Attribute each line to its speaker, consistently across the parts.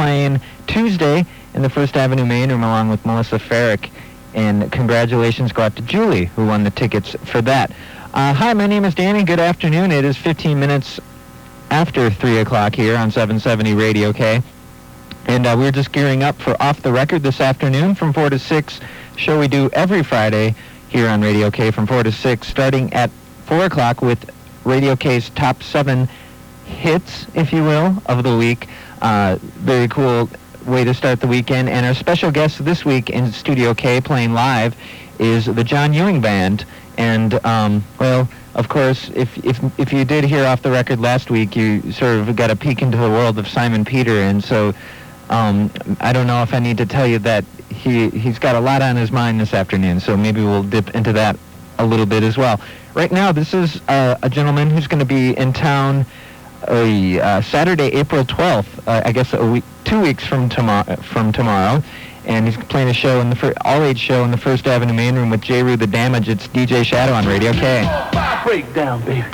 Speaker 1: playing Tuesday in the First Avenue main room along with Melissa Farrick. And congratulations go out to Julie, who won the tickets for that. Hi, my name is Danny. Good afternoon. It is 15 minutes after 3 o'clock here on 770 Radio K. And we're just gearing up for Off the Record this afternoon from 4 to 6. Show we do every Friday here on Radio K from 4 to 6, starting at 4 o'clock with Radio K's top 7 hits, if you will, of the week. Very cool way to start the weekend. And our special guest this week in Studio K playing live is the John Ewing Band. And, well, of course, if you did hear Off the Record last week, you sort of got a peek into the world of Simon Peter. And so I don't know if I need to tell you that he's got a lot on his mind this afternoon. So maybe we'll dip into that a little bit as well. Right now, this is a gentleman who's going to be in town Saturday, April 12th, I guess 2 weeks from tomorrow, and he's playing a show in the all-age show in the First Avenue main room with J. Rue the Damage. It's DJ Shadow on Radio K.
Speaker 2: Break down, baby.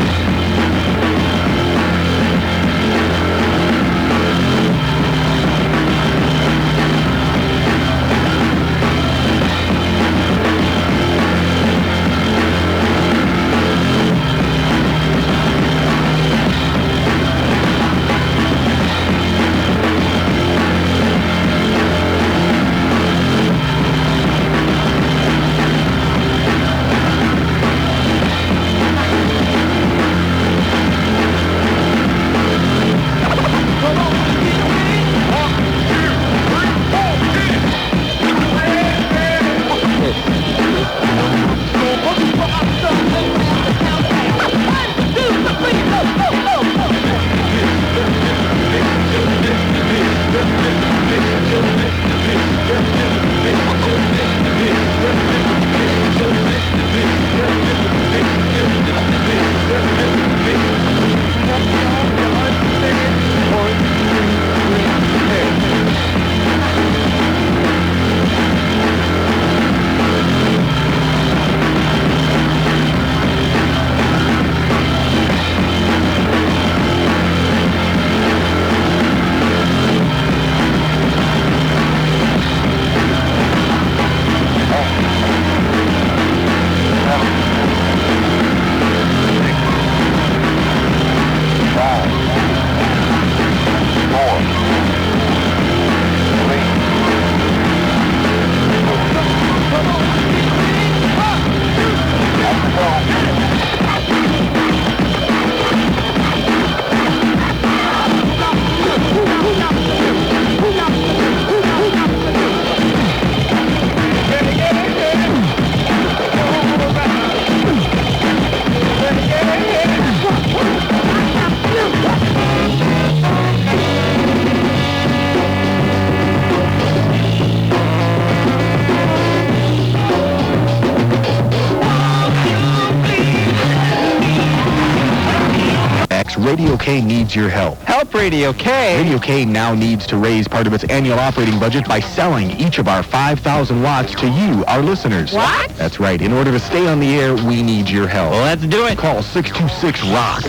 Speaker 3: Radio K needs your help.
Speaker 1: Help Radio K?
Speaker 3: Radio K now needs to raise part of its annual operating budget by selling each of our 5,000 watts to you, our listeners.
Speaker 1: What?
Speaker 3: That's right. In order to stay on the air, we need your help.
Speaker 1: Well, let's do it.
Speaker 3: Call 626-ROCK.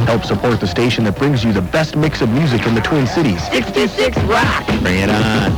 Speaker 3: Help support the station that brings you the best mix of music in the Twin Cities.
Speaker 1: 66-ROCK. Bring it on.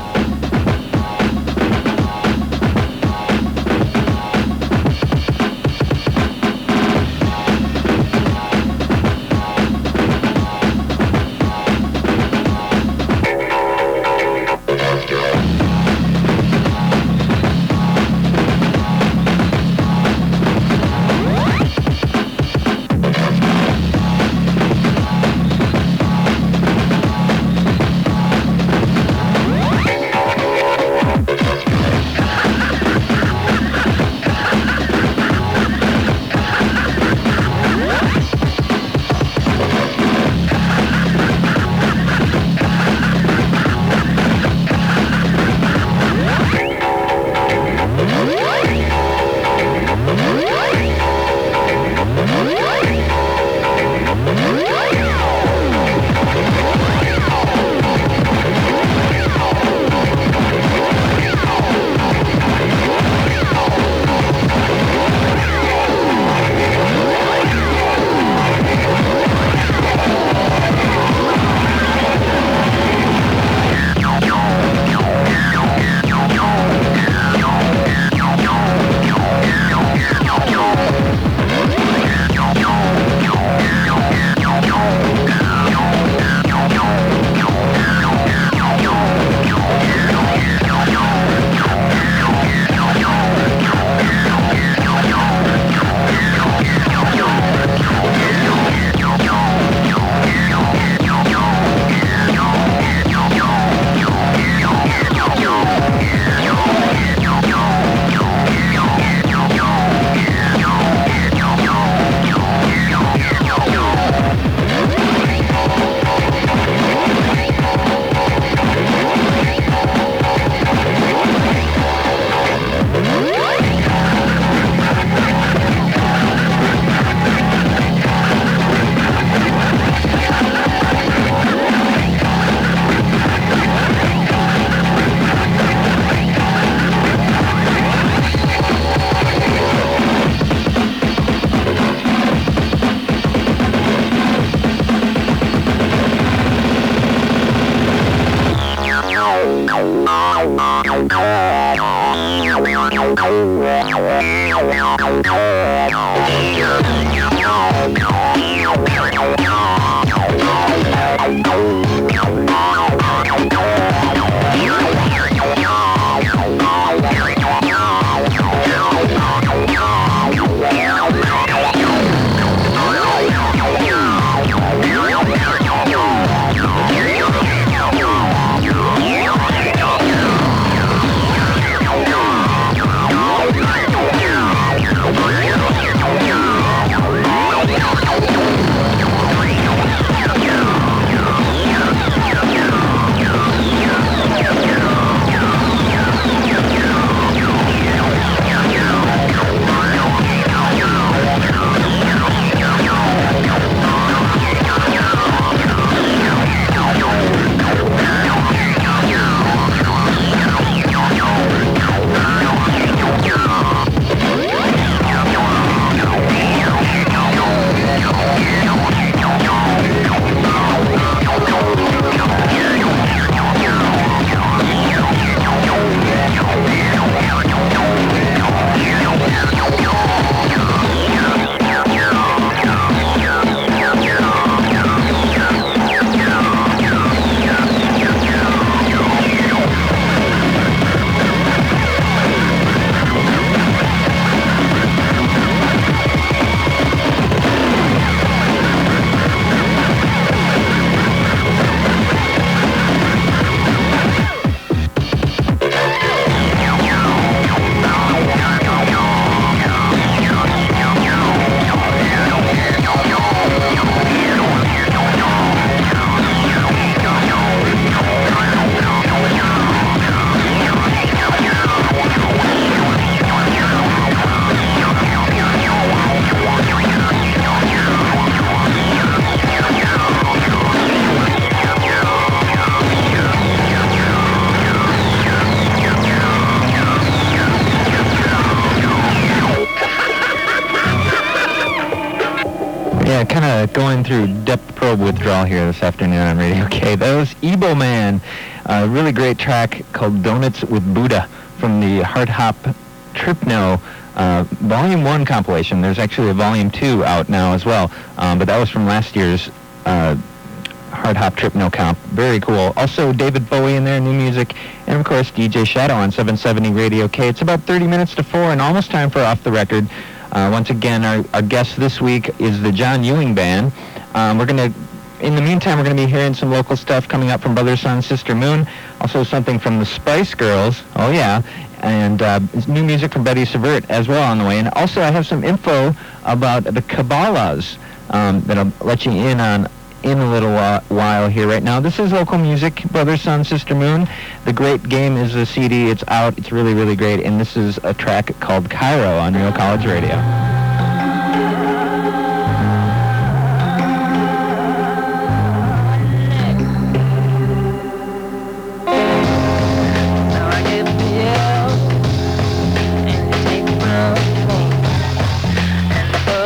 Speaker 1: Yeah, kind of going through depth probe withdrawal here this afternoon on Radio K. That was Ebo Man, a really great track called Donuts with Buddha from the Hard Hop Tripno Volume 1 compilation. There's actually a Volume 2 out now as well, but that was from last year's Hard Hop Tripno comp. Very cool. Also, David Bowie in there, new music, and of course, DJ Shadow on 770 Radio K. It's about 30 minutes to 4 and almost time for Off the Record. Once again, our guest this week is the John Ewing Band. In the meantime, we're going to be hearing some local stuff coming up from Brother, Sun, Sister, Moon. Also something from the Spice Girls. Oh, yeah. And new music from Betty Savert as well on the way. And also, I have some info about the Kabbalahs that I'll let you in on in a little while here right now. This is local music, Brother, Sun, Sister, Moon. The Great Game is a CD. It's out. It's really, really great. And this is a track called Cairo on Real College Radio.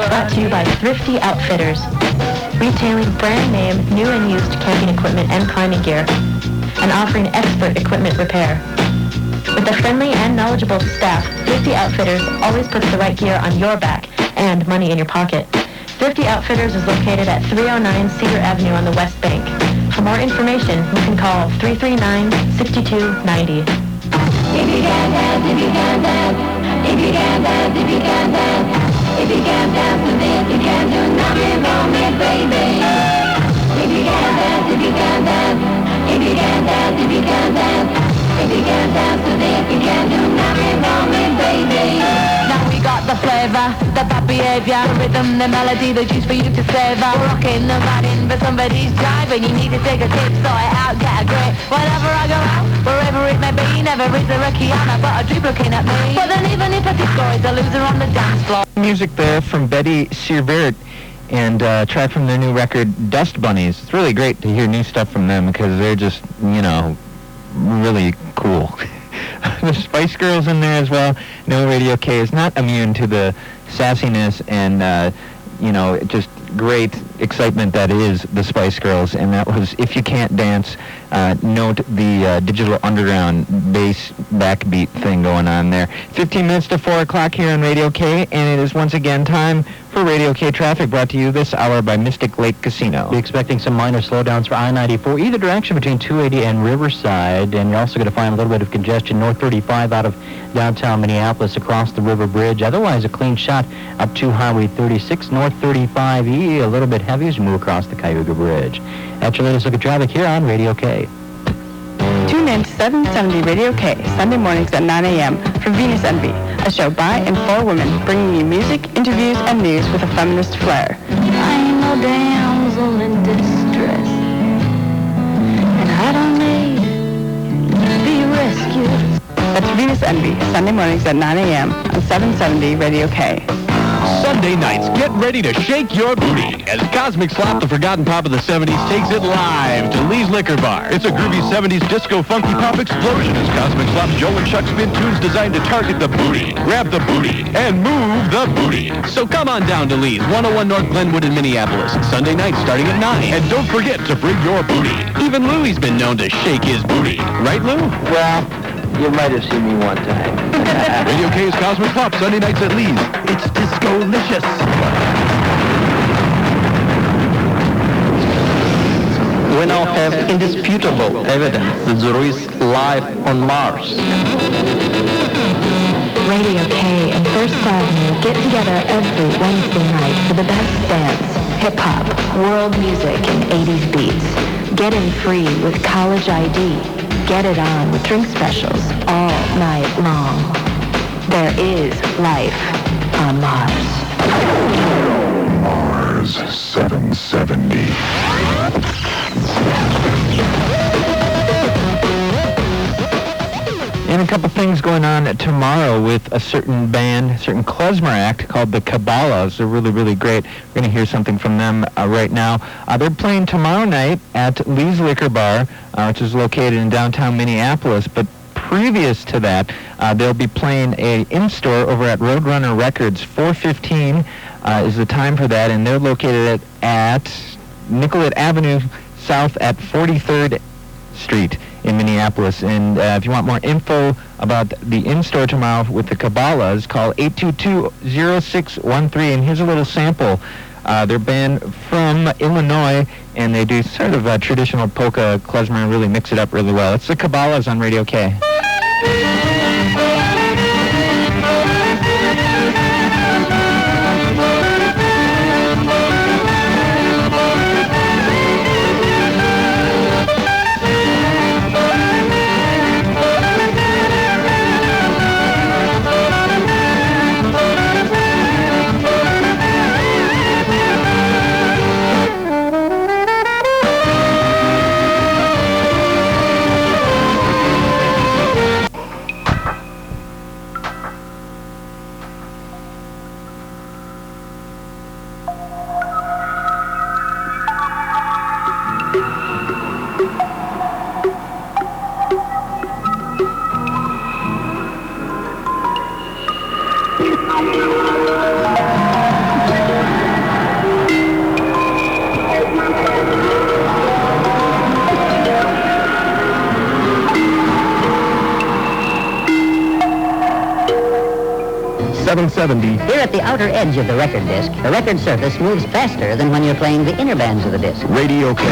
Speaker 2: Brought to you by Thrifty Outfitters. Retailing brand name, new and used camping equipment and climbing gear, and offering expert equipment repair. With a friendly and knowledgeable staff, Thrifty Outfitters always puts the right gear on your back and money in your pocket. Thrifty Outfitters is located at 309 Cedar Avenue on the West Bank. For more information, you can call 339-6290.
Speaker 4: If you can dance, if you can dance, if you can dance, if you can dance. If you can't dance to this, you can't do nothing for me, baby. If you can't dance, if you can't dance, if you can't dance, if you can't dance, if you can't dance to this, you can't do nothing for me, baby. Now we got the flavor, the bad behavior, the rhythm, the melody, the juice for you to savor. Rocking the riding, but somebody's driving. You need to take a tip, sort it out, get a grip. Whenever I go out, wherever it may be, never is there a Kiana, but a dude looking at me. But then even if a disco is a loser on the dance floor.
Speaker 1: Music there from Betty Savert and a track from their new record, Dust Bunnies. It's really great to hear new stuff from them because they're just, really cool. The Spice Girls in there as well. No, Radio K is not immune to the sassiness and, just great excitement that is the Spice Girls. And that was If You Can't Dance. note the Digital Underground bass backbeat thing going on there. 15 minutes to 4 o'clock here on Radio K, and it is once again time for Radio K Traffic, brought to you this hour by Mystic Lake Casino.
Speaker 5: Be expecting some minor slowdowns for I-94 either direction between 280 and Riverside, and you're also going to find a little bit of congestion north 35 out of downtown Minneapolis across the River Bridge. Otherwise, a clean shot up to Highway 36, north 35E, a little bit heavy as you move across the Cayuga Bridge. That's your latest look at traffic here on Radio K.
Speaker 6: Tune in to 770 Radio K, Sunday mornings at 9 a.m. for Venus Envy, a show by and for women, bringing you music, interviews, and news with a feminist flair.
Speaker 4: I ain't no damsel in distress, and I don't need to be rescued.
Speaker 6: That's Venus Envy, Sunday mornings at 9 a.m. on 770 Radio K.
Speaker 3: Sunday nights, get ready to shake your booty as Cosmic Slop, the forgotten pop of the 70s, takes it live to Lee's Liquor Bar. It's a groovy 70s disco funky pop explosion as Cosmic Slop's Joe and Chuck spin tunes designed to target the booty, grab the booty, and move the booty. So come on down to Lee's, 101 North Glenwood in Minneapolis, Sunday night starting at 9. And don't forget to bring your booty. Even Louie's been known to shake his booty. Right, Lou?
Speaker 1: Well, you might have seen me one time.
Speaker 3: Radio K's Cosmic Pop, Sunday nights at Lee's. It's disco-licious.
Speaker 5: We now have indisputable evidence that there is life on Mars.
Speaker 2: Radio K and First Avenue get together every Wednesday night for the best dance, hip-hop, world music, and 80s beats. Get in free with college ID. Get it on with drink specials all night long. There is life on Mars.
Speaker 7: Mars 770.
Speaker 1: And a couple things going on tomorrow with a certain band, a certain klezmer act called the Kabbalahs. They're really, really great. We're going to hear something from them right now. They're playing tomorrow night at Lee's Liquor Bar, which is located in downtown Minneapolis. But previous to that, they'll be playing a in-store over at Roadrunner Records. 4:15 is the time for that, and they're located at Nicollet Avenue South at 43rd Street in Minneapolis. And if you want more info about the in-store tomorrow with the Kabbalahs, call 822-0613. And here's a little sample. They're band from Illinois, and they do sort of a traditional polka klezmer and really mix it up really well. It's the Kabbalahs on Radio K.
Speaker 8: Here at the outer edge of the record disc, the record surface moves faster than when you're playing the inner bands of the disc.
Speaker 3: Radio K.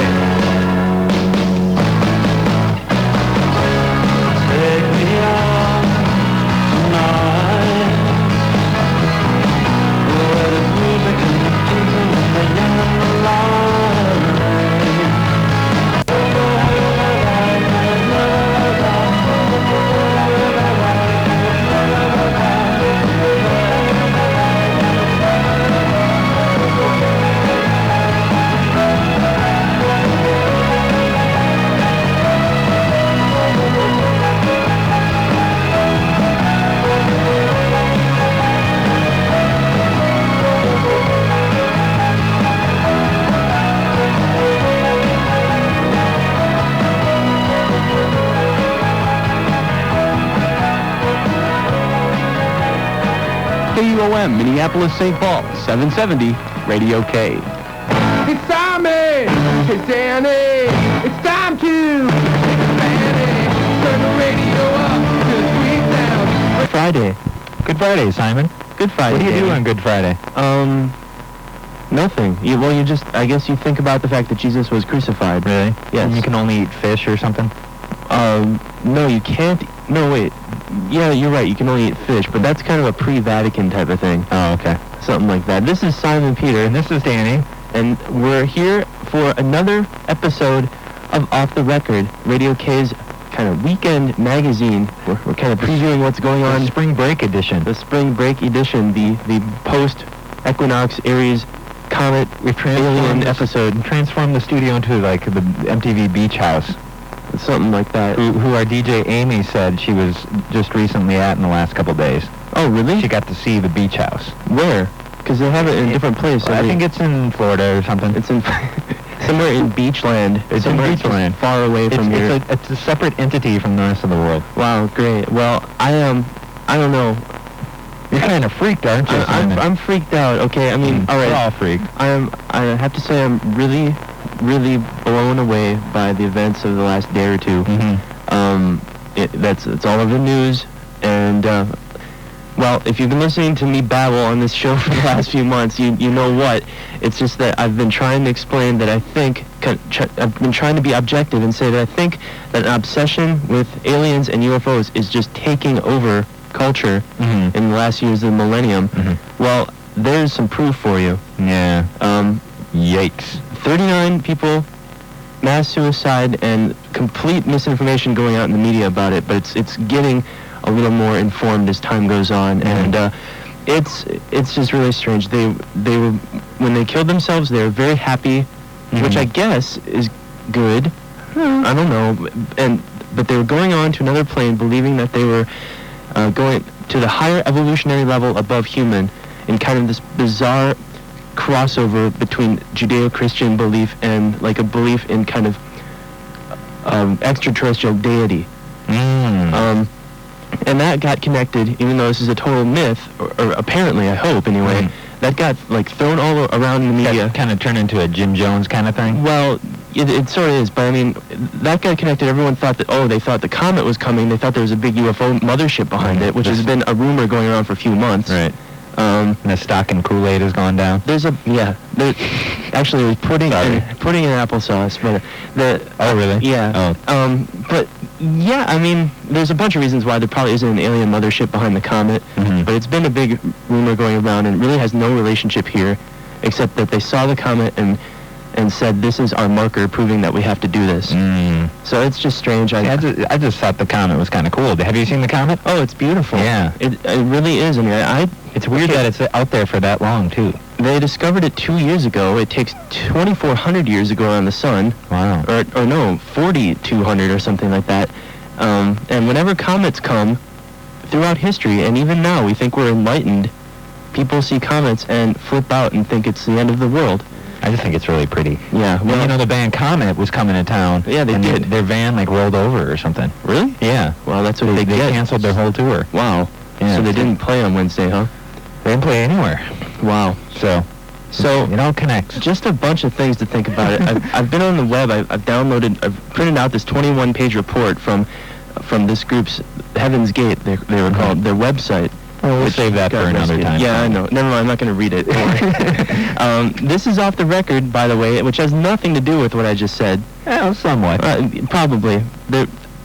Speaker 3: KUOM, Minneapolis, St. Paul, 770, Radio K.
Speaker 9: It's Tommy! It's Danny! It's time to
Speaker 5: Friday.
Speaker 1: Good Friday, Simon.
Speaker 5: Good Friday.
Speaker 1: What do you do
Speaker 5: Danny.
Speaker 1: on Good Friday?
Speaker 5: Nothing. I guess you think about the fact that Jesus was crucified.
Speaker 1: Really?
Speaker 5: Yes.
Speaker 1: And you can only eat fish or something?
Speaker 5: No, you can't. No, wait. Yeah, you're right. You can only eat fish, but that's kind of a pre-Vatican type of thing.
Speaker 1: Oh, okay.
Speaker 5: Something like that. This is Simon Peter,
Speaker 1: And this is Danny.
Speaker 5: and we're here for another episode of Off the Record, Radio K's kind of weekend magazine. We're kind of previewing what's going
Speaker 1: The
Speaker 5: on.
Speaker 1: spring break edition.
Speaker 5: The spring break edition, the post-equinox Aries comet alien episode.
Speaker 1: Transformed the studio into like the MTV Beach House.
Speaker 5: Something like that.
Speaker 1: Who our DJ Amy said she was just recently at in the last couple days.
Speaker 5: Oh, really?
Speaker 1: She got to see the beach house.
Speaker 5: Where? Because they have it in a different place.
Speaker 1: I think it's in Florida or something.
Speaker 5: it's in somewhere in Beachland.
Speaker 1: It's in
Speaker 5: somewhere
Speaker 1: Beachland.
Speaker 5: far away from here.
Speaker 1: It's a separate entity from the rest of the world.
Speaker 5: Wow, great. Well, I don't know.
Speaker 1: You're kind of freaked, aren't you, Simon?
Speaker 5: I'm freaked out. Okay, I mean, all right.
Speaker 1: We're all freaked.
Speaker 5: I have to say I'm really, really blown away by the events of the last day or two. It's all over the news, and well, if you've been listening to me babble on this show for the last few months, you know what. It's just that I've been trying to explain that I think I've been trying to be objective and say that I think that an obsession with aliens and UFOs is just taking over culture in the last years of the millennium. Well, there's some proof for you.
Speaker 1: Yeah. Yikes.
Speaker 5: 39 people, mass suicide, and complete misinformation going out in the media about it, but it's getting a little more informed as time goes on, and it's just really strange. They were, when they killed themselves, they were very happy, which I guess is good. I don't know, but they were going on to another plane, believing that they were going to the higher evolutionary level above human, in kind of this bizarre crossover between Judeo-Christian belief and like a belief in kind of extraterrestrial deity. And that got connected, even though this is a total myth, or apparently, I hope anyway, that got like thrown all around in the media.
Speaker 1: Kind of turned into a Jim Jones kind of thing?
Speaker 5: Well, it sort of is, but I mean, that got connected. Everyone thought that, they thought the comet was coming. They thought there was a big UFO mothership behind it, which has been a rumor going around for a few months.
Speaker 1: Right. And the stock in Kool-Aid has gone down?
Speaker 5: Actually, it was pudding and applesauce, but
Speaker 1: Oh, really?
Speaker 5: Yeah.
Speaker 1: Oh.
Speaker 5: But yeah, I mean, there's a bunch of reasons why there probably isn't an alien mothership behind the comet, but it's been a big rumor going around, and it really has no relationship here, except that they saw the comet and said, this is our marker proving that we have to do this. So it's just strange.
Speaker 1: I just thought the comet was kind of cool. Have you seen the comet?
Speaker 5: Oh, it's beautiful.
Speaker 1: Yeah.
Speaker 5: It really is. I mean,
Speaker 1: it's weird that it's out there for that long, too.
Speaker 5: They discovered it 2 years ago. It takes 2,400 years to go around the sun.
Speaker 1: Wow.
Speaker 5: Or no, 4,200 or something like that. And whenever comets come throughout history, and even now, we think we're enlightened, people see comets and flip out and think it's the end of the world.
Speaker 1: I just think it's really pretty.
Speaker 5: Yeah.
Speaker 1: Well, the band Comet was coming to town.
Speaker 5: Yeah, they did.
Speaker 1: Their van, rolled over or something.
Speaker 5: Really?
Speaker 1: Yeah.
Speaker 5: Well, that's what they get.
Speaker 1: Canceled their whole tour.
Speaker 5: Wow.
Speaker 1: Yeah.
Speaker 5: So they didn't play on Wednesday, huh?
Speaker 1: They didn't play anywhere.
Speaker 5: Wow.
Speaker 1: So it all connects.
Speaker 5: Just a bunch of things to think about it. I've been on the web. I've printed out this 21-page report from this group's Heaven's Gate, they were called, their website.
Speaker 1: Well, we'll save that for another time.
Speaker 5: Yeah, I know. Never mind, I'm not going to read it. This is off the record, by the way, which has nothing to do with what I just said.
Speaker 1: Well, somewhat.
Speaker 5: Probably.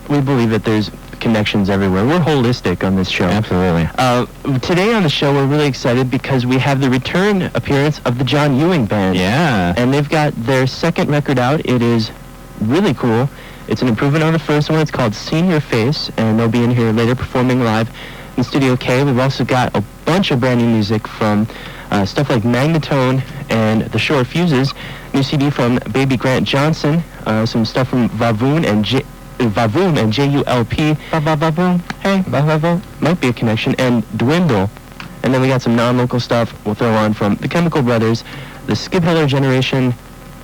Speaker 5: We believe that there's connections everywhere. We're holistic on this show.
Speaker 1: Absolutely.
Speaker 5: Today on the show, we're really excited because we have the return appearance of the John Ewing Band.
Speaker 1: Yeah.
Speaker 5: And they've got their second record out. It is really cool. It's an improvement on the first one. It's called Senior Face, and they'll be in here later performing live in Studio K. We've also got a bunch of brand new music from stuff like Magnetone and The Short Fuses, new CD from Baby Grant Johnson, some stuff from Vavoom and JULP. Vavoom. Hey, Vavoom. Might be a connection. And Dwindle. And then we got some non-local stuff we'll throw on from the Chemical Brothers, the Skip Hiller Generation,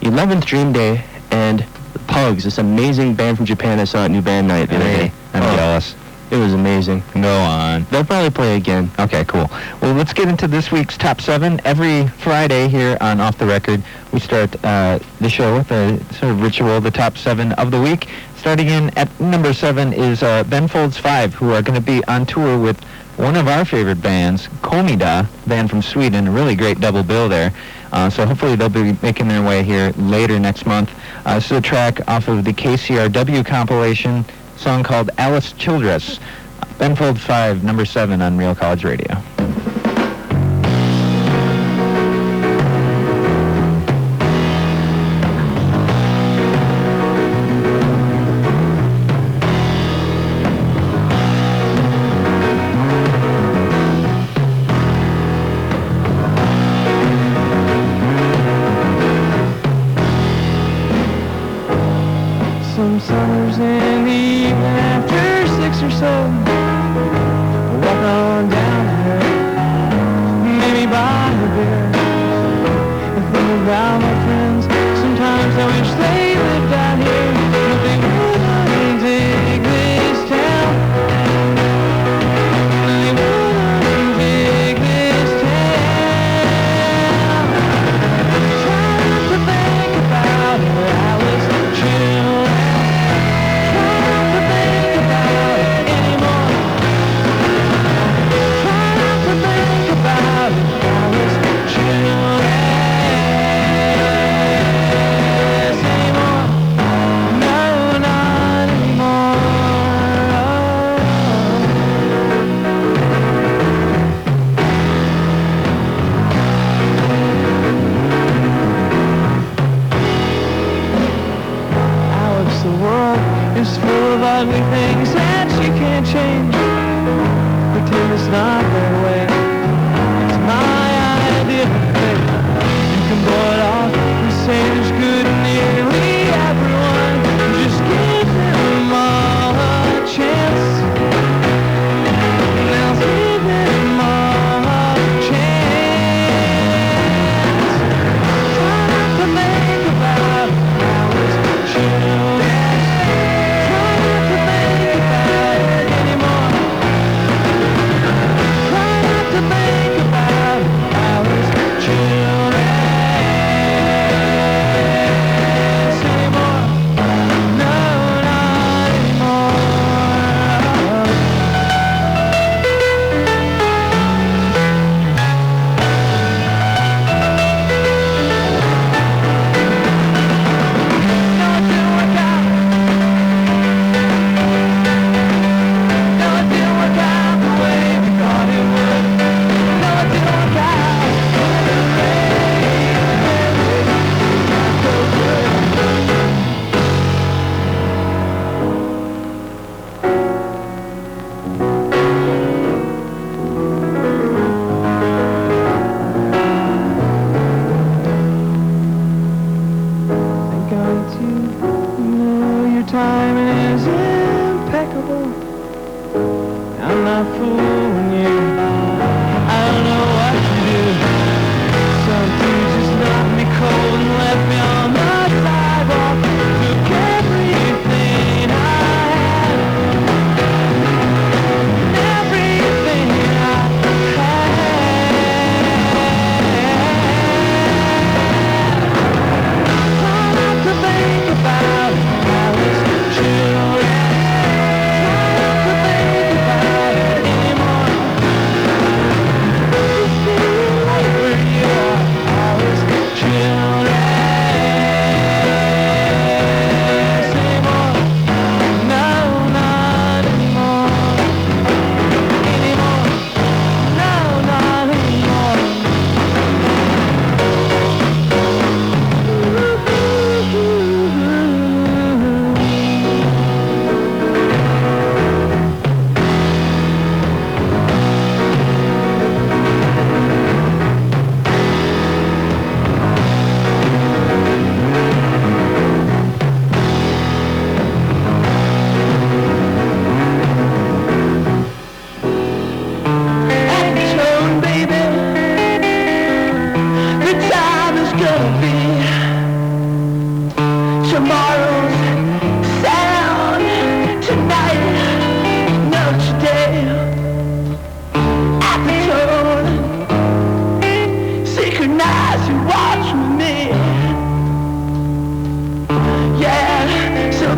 Speaker 5: 11th Dream Day, and the Pugs, this amazing band from Japan I saw at New Band Night the other day.
Speaker 1: I'm jealous.
Speaker 5: It was amazing.
Speaker 1: Go on.
Speaker 5: They'll probably play again.
Speaker 1: Okay, cool. Well, let's get into this week's Top 7. Every Friday here on Off the Record, we start the show with a sort of ritual, the Top 7 of the week. Starting in at number 7 is Ben Folds 5, who are going to be on tour with one of our favorite bands, Komida, band from Sweden, a really great double bill there. So hopefully they'll be making their way here later next month. This is a track off of the KCRW compilation, song called Alice Childress. Ben Folds 5, number 7 on Real College Radio.
Speaker 9: Some summers in the evening after 6 or so, walk on down here, maybe buy a beer, and think about my friends. Sometimes I wish they lived out here, but they wouldn't dig this town. They wouldn't dig this town. Trying to think about it, Alice Childress. The world is full of ugly things that you can't change. Pretend it's not their way. It's my idea of fate. You can blow it off and say there's good in nearly everyone. Just give them all a chance. Now give them all a chance. Try not to think about how it's children. Children.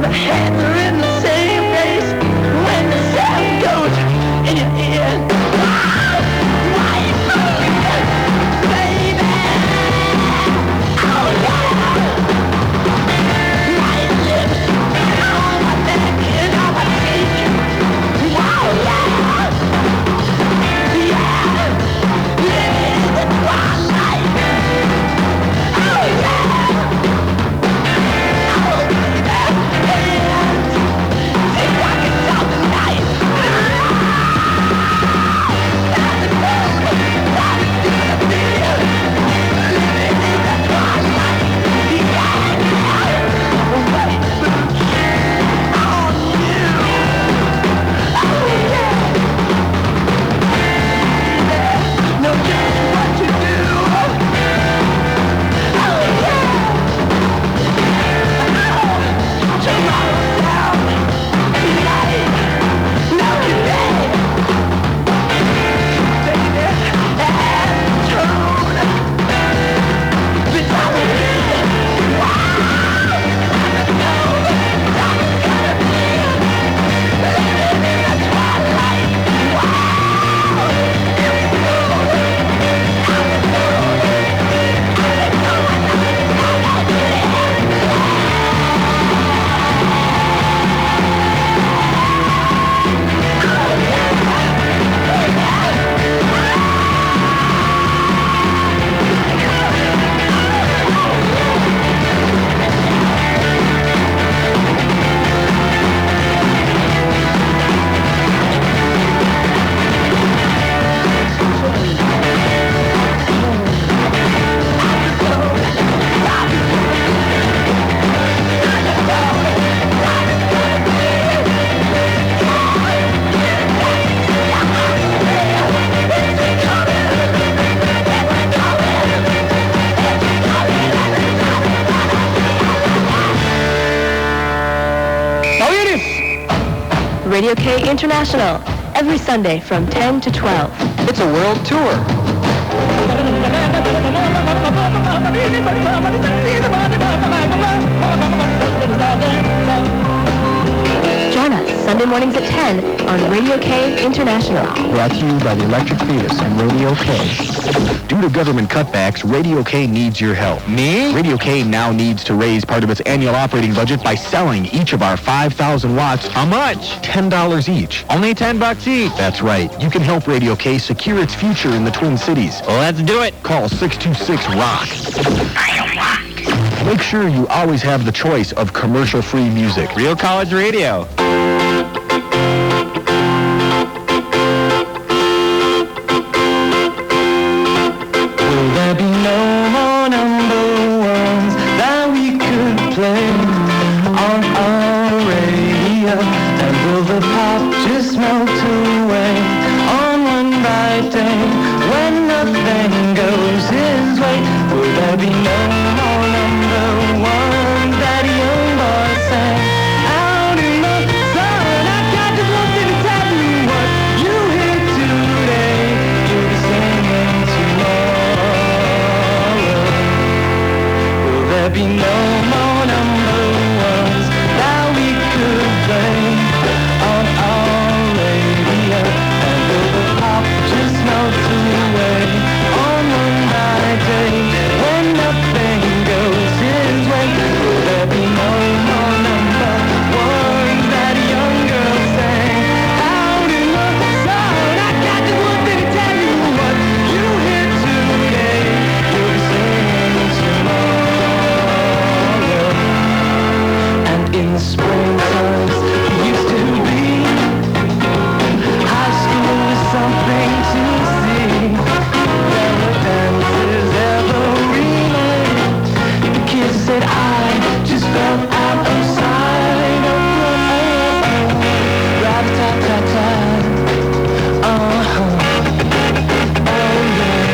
Speaker 9: my hands are in the same place when the sound goes in your ear. Why you moving, baby? Oh yeah. My lips on my neck and on my cheek. Wow, yeah. Yeah. Living in the twilight. Oh yeah.
Speaker 2: Radio K International, every Sunday from 10 to 12.
Speaker 1: It's a world tour.
Speaker 2: Join us Sunday mornings at 10 on Radio K International.
Speaker 3: Brought to you by the Electric Fetus and Radio K. Due to government cutbacks, Radio K needs your help.
Speaker 1: Me?
Speaker 3: Radio K now needs to raise part of its annual operating budget by selling each of our 5,000 watts.
Speaker 1: How much?
Speaker 3: $10 each.
Speaker 1: Only $10 each.
Speaker 3: That's right. You can help Radio K secure its future in the Twin Cities.
Speaker 1: Well, let's do it.
Speaker 3: Call 626-ROCK. Make sure you always have the choice of commercial-free music.
Speaker 1: Real College Radio.
Speaker 9: Will there be no more number ones that we could play on our radio? And will the pop just melt away on one bright day when nothing goes his way? Will there be no more number ones that young boys sang out in the sun? I got just one thing to tell you: what you hear today, you'll be singing tomorrow. Will there be no more number ones that we could play on our radio? And will the pop just melt away on one night day when nothing goes his way? Will there be no more number ones that young girls sing out in the sun? I got just one thing to tell you: what you hear today, you'll be singing tomorrow. And in the spring times, it used to be high school was something to see. There were dances every night. The kids said I just felt out of sight. Rat-tat-tat-tat. Uh-huh. Oh yeah.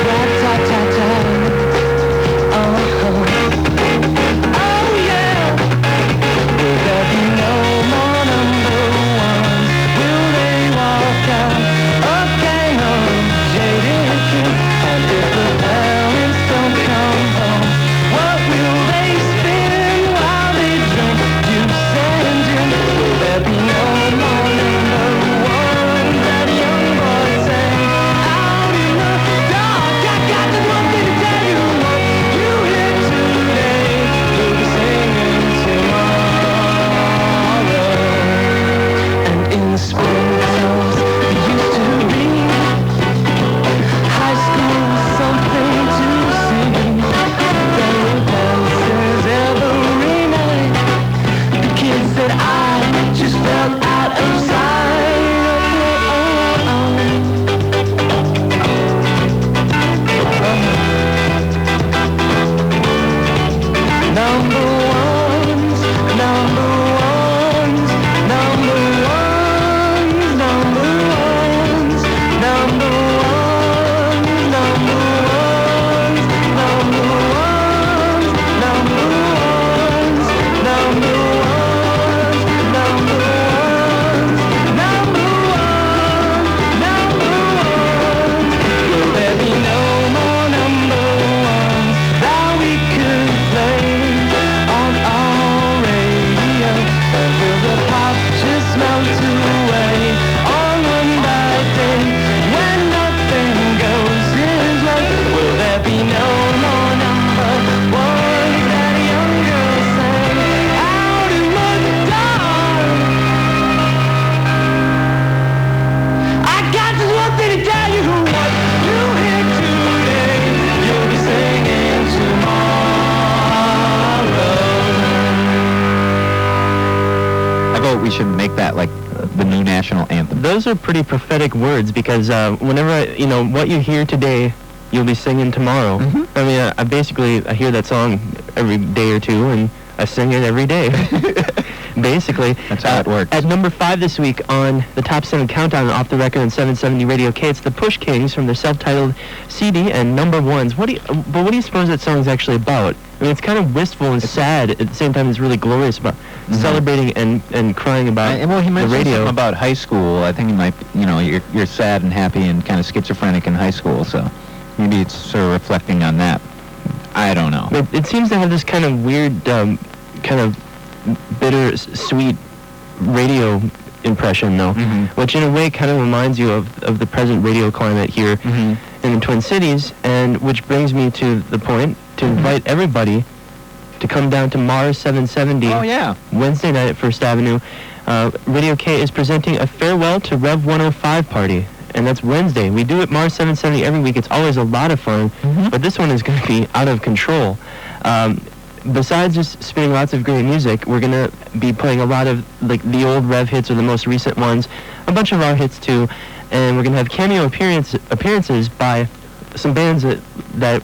Speaker 9: Rat-tat-tat-tat. Uh-huh. Oh yeah. Will there be no more number ones? Will they walk out a gang of jaded kids? And if the parents don't come
Speaker 1: we should make that like the new national anthem.
Speaker 10: Those are pretty prophetic words because whenever, what you hear today, you'll be singing tomorrow.
Speaker 1: Mm-hmm.
Speaker 10: I mean, I hear that song every day or two, and I sing it every day. Basically.
Speaker 1: That's how it works.
Speaker 10: At number 5 this week on the Top 7 Countdown off the record on 770 Radio K, it's the Push Kings from their self-titled CD and number ones. What do you suppose that song is actually about? I mean, it's kind of wistful and sad. At the same time, it's really glorious about celebrating and crying about
Speaker 1: well, he
Speaker 10: the
Speaker 1: mentioned
Speaker 10: radio.
Speaker 1: something about high school. I think he might, you're sad and happy and kind of schizophrenic in high school, so maybe it's sort of reflecting on that. I don't know.
Speaker 10: It seems to have this kind of weird, kind of bitter, sweet radio impression, though, which in a way kind of reminds you of the present radio climate here in the Twin Cities, and which brings me to the point to invite everybody to come down to Mars 770 Wednesday night at First Avenue. Radio K is presenting a farewell to Rev 105 party, and that's Wednesday. We do it Mars 770 every week. It's always a lot of fun, but this one is going to be out of control. Besides just spinning lots of great music, we're going to be playing a lot of like the old Rev hits or the most recent ones, a bunch of our hits too, and we're going to have cameo appearances by some bands that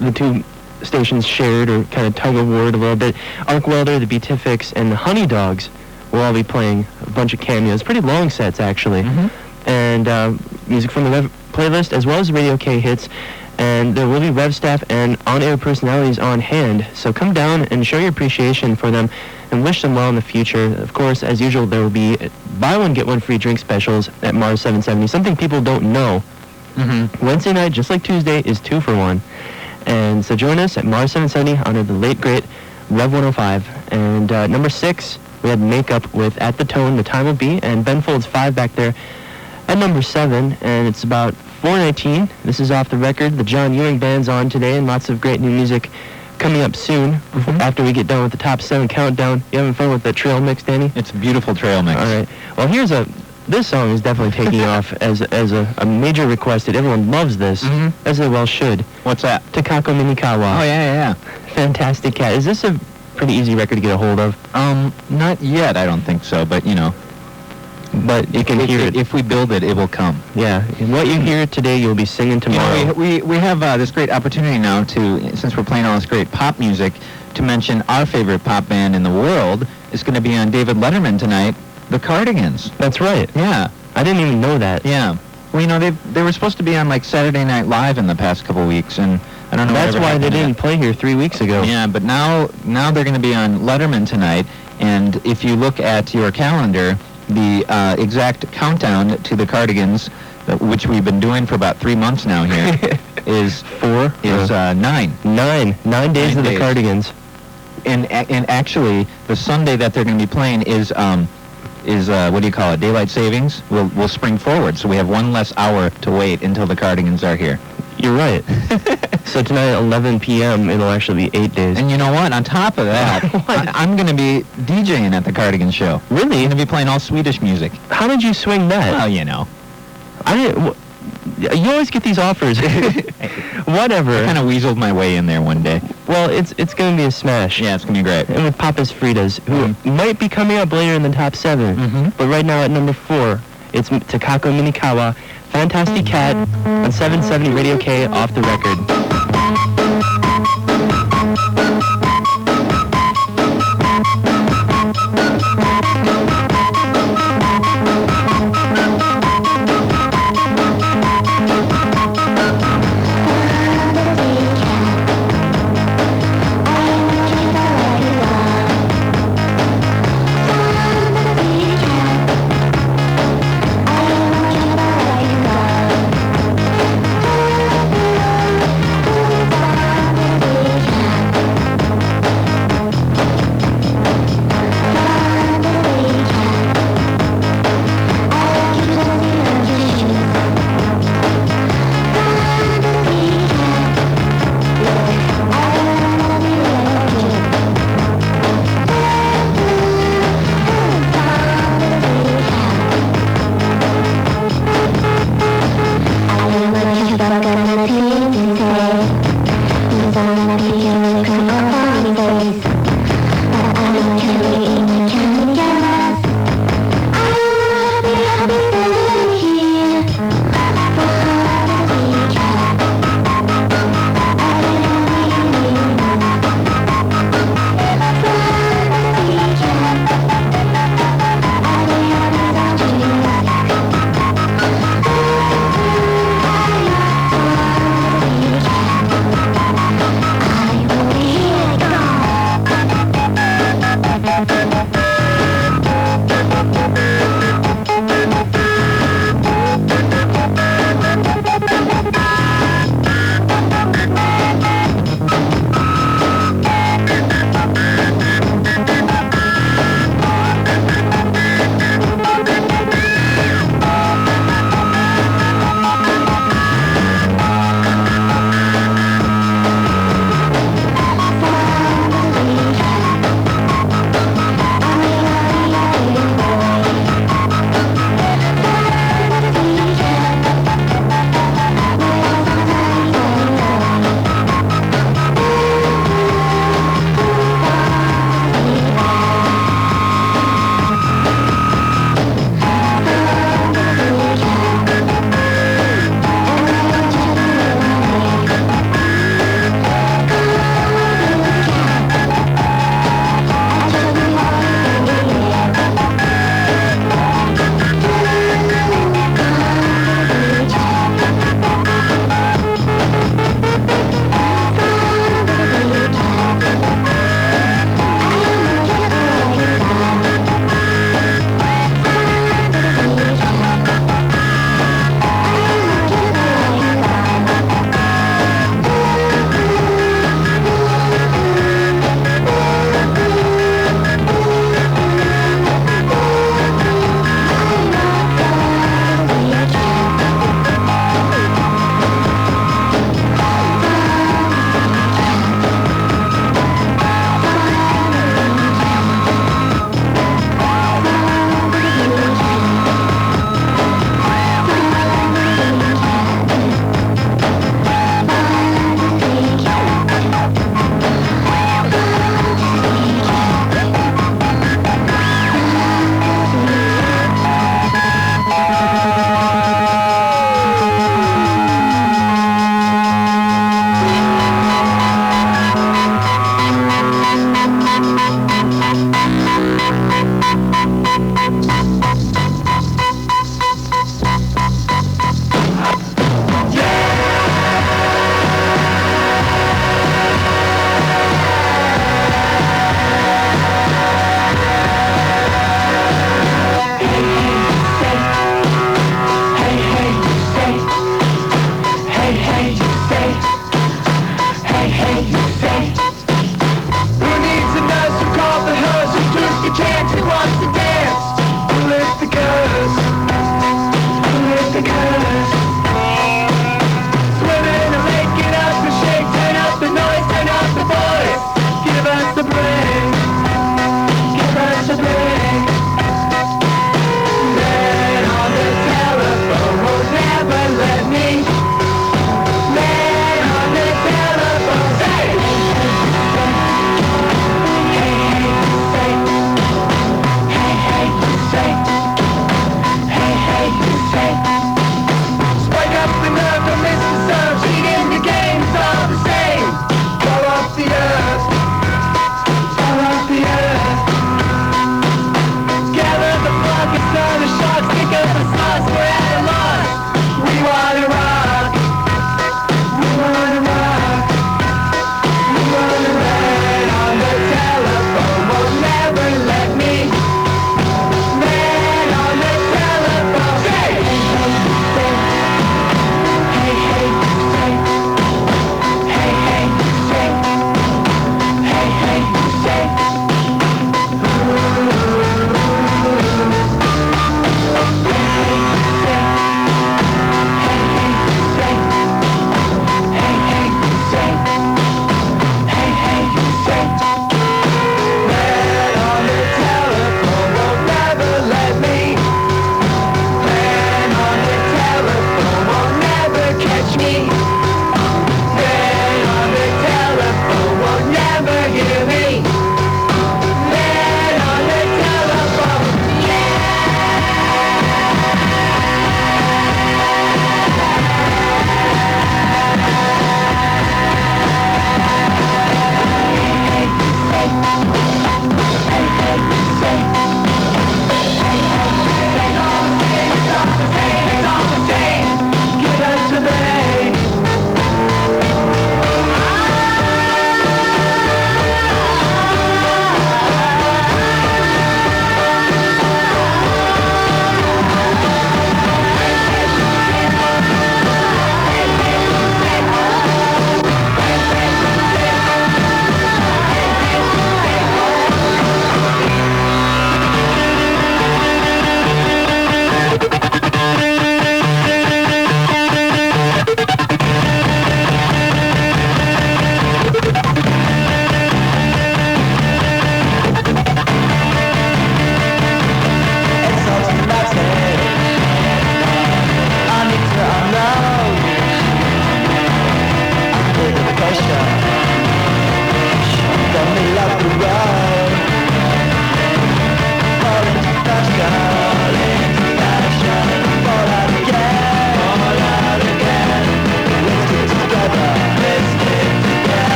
Speaker 10: the two stations shared or kind of tug-of-warred a little bit. Arc Welder, the Beatifics, and the Honey Dogs will all be playing a bunch of cameos. Pretty long sets, actually. And music from the Rev playlist, as well as Radio K hits. And there will be Rev staff and on-air personalities on hand. So come down and show your appreciation for them and wish them well in the future. Of course, as usual, there will be buy one, get one free drink specials at Mars 770. Something people don't know. Wednesday night, just like Tuesday, is 2 for 1. And so join us at Mars 770, honor the late, great Rev 105. And number 6, we had Makeup with At the Tone, The Time Will Be, and Ben Folds 5 back there at number 7, and it's about 4:19. This is off the record. The John Ewing Band's on today, and lots of great new music coming up soon after we get done with the Top 7 Countdown. You having fun with the trail mix, Danny?
Speaker 1: It's a beautiful trail mix.
Speaker 10: All right. Well, this song is definitely taking off as a major requested. Everyone loves this, as they well should.
Speaker 1: What's that?
Speaker 10: Takako Minikawa.
Speaker 1: Oh, yeah.
Speaker 10: Fantastic cat. Is this a pretty easy record to get a hold of?
Speaker 1: Not yet, I don't think so, but,
Speaker 10: But you can hear it.
Speaker 1: If we build it, it will come.
Speaker 10: Yeah. What you hear today, you'll be singing tomorrow.
Speaker 1: We have this great opportunity now to, since we're playing all this great pop music, to mention our favorite pop band in the world is going to be on David Letterman tonight, the Cardigans.
Speaker 10: That's right.
Speaker 1: Yeah.
Speaker 10: I didn't even know that.
Speaker 1: Yeah. Well, they were supposed to be on like Saturday Night Live in the past couple weeks, and I don't know.
Speaker 10: That's why they didn't play here 3 weeks ago.
Speaker 1: Yeah, but now they're going to be on Letterman tonight, and if you look at your calendar, the exact countdown to the Cardigans, which we've been doing for about 3 months now here, is 9.
Speaker 10: 9 days of the Cardigans.
Speaker 1: And actually, the Sunday that they're going to be playing is what do you call it? Daylight savings. We'll spring forward, so we have one less hour to wait until the Cardigans are here.
Speaker 10: You're right. So tonight at 11 p.m., it'll actually be 8 days.
Speaker 1: And you know what? On top of that, I'm going to be DJing at the Cardigan show.
Speaker 10: Really?
Speaker 1: I'm going to be playing all Swedish music.
Speaker 10: How did you swing that?
Speaker 1: Well,
Speaker 10: I didn't... You always get these offers. Whatever.
Speaker 1: I kind of weaseled my way in there one day.
Speaker 10: Well, it's going to be a smash.
Speaker 1: Yeah, it's going to be great.
Speaker 10: And with Papa's Fritas, who might be coming up later in the top 7. But right now at number 4, it's Takako Minikawa, Fantastic Cat, on 770 Radio K, off the record.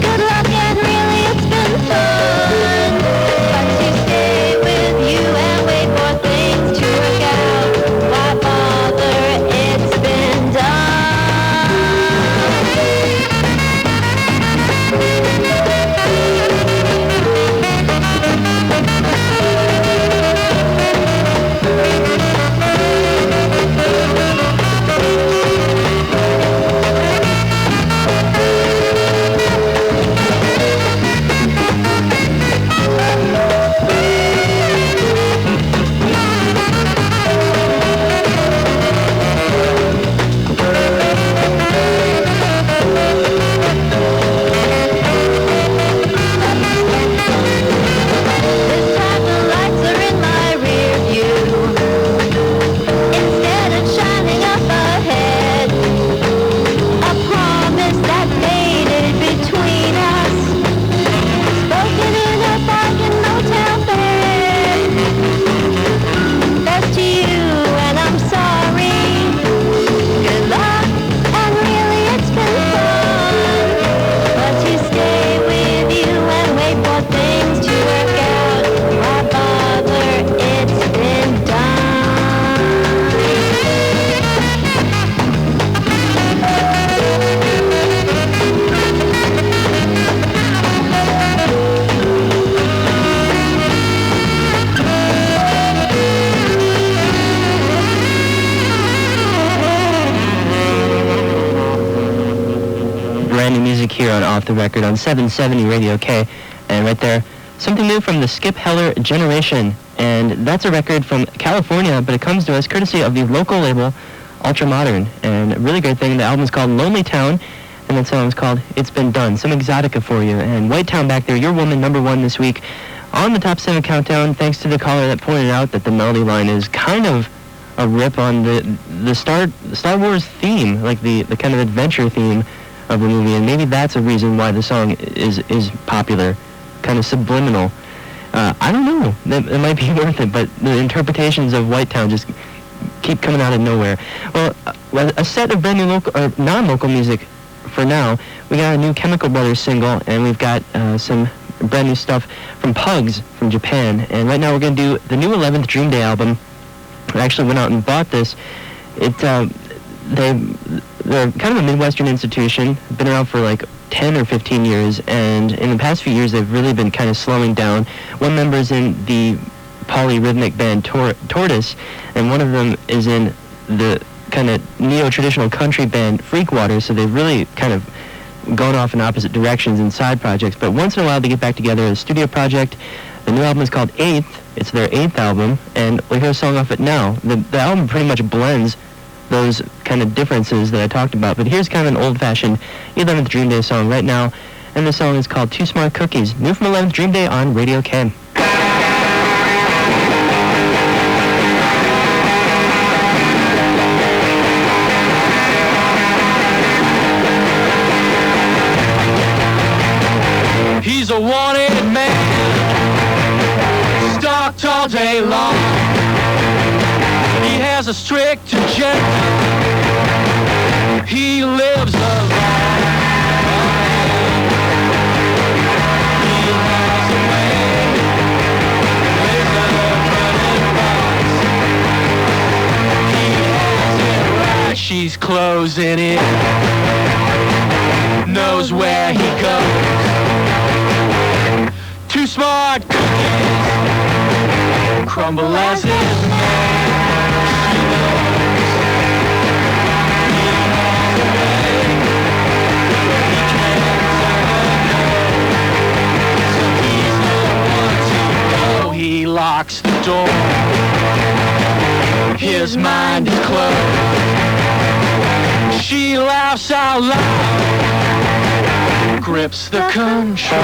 Speaker 4: Good luck and really it's been fun.
Speaker 10: brand new music here on Off the Record on 770 Radio K. And right there, something new from the Skip Heller Generation. And that's a record from California, but it comes to us courtesy of the local label Ultra Modern. And a really great thing, the album's called Lonely Town, and that song's called It's Been Done. Some exotica for you. And White Town back there, your woman #1 this week on the Top 7 Countdown, thanks to the caller that pointed out that the melody line is kind of a rip on the Star Wars theme, like the kind of adventure theme of the movie, and maybe that's a reason why the song is popular, kind of subliminal. I don't know. It might be worth it, but the interpretations of White Town just keep coming out of nowhere. Well, a set of brand new local or non-local music for now. We got a new Chemical Brothers single, and we've got some brand new stuff from Pugs from Japan. And right now we're going to do the new 11th Dream Day album. I actually went out and bought this. They're kind of a Midwestern institution, been around for like 10 or 15 years, and in the past few years they've really been kind of slowing down. One member's in the polyrhythmic band Tortoise, and one of them is in the kind of neo-traditional country band Freakwater, so they've really kind of gone off in opposite directions in side projects, but once in a while they get back together as a studio project. The new album is called 8th. It's their 8th album, and we'll hear a song off it now. The album pretty much blends those kind of differences that I talked about, but here's kind of an old-fashioned 11th Dream Day song right now, and the song is called Two Smart Cookies. New from 11th Dream Day on Radio K.
Speaker 9: He's a wanted man, stalked all day long. He has a strict agenda. He lives alone. He has a way, lives a running box. He has it right. She's closing in, knows where he goes. Two smart cookies crumble as his name. She knows he has a way he can't turn. So he's no one to go. He locks the door. His mind is closed. She laughs out loud, grips the control.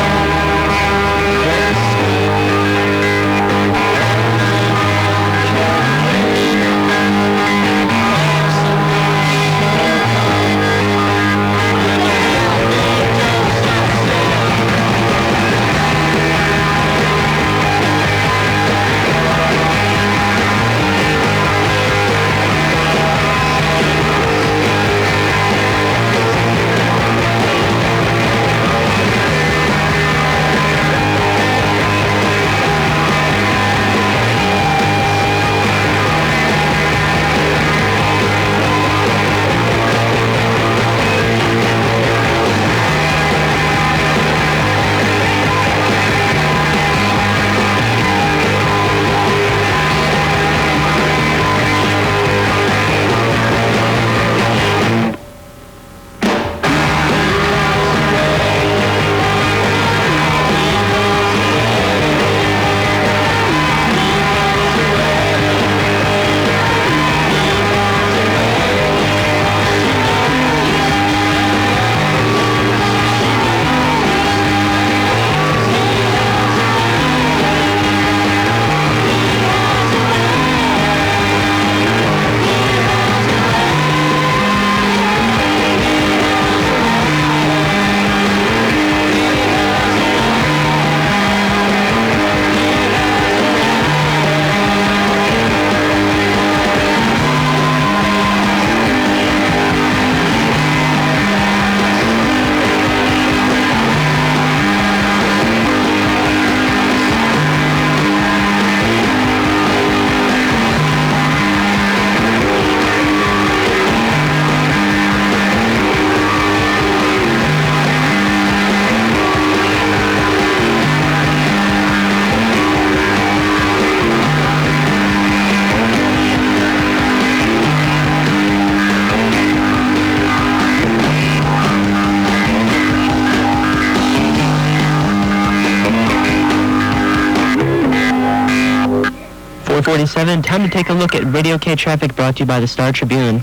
Speaker 10: 7:47. Time to take a look at Radio K traffic brought to you by the Star Tribune.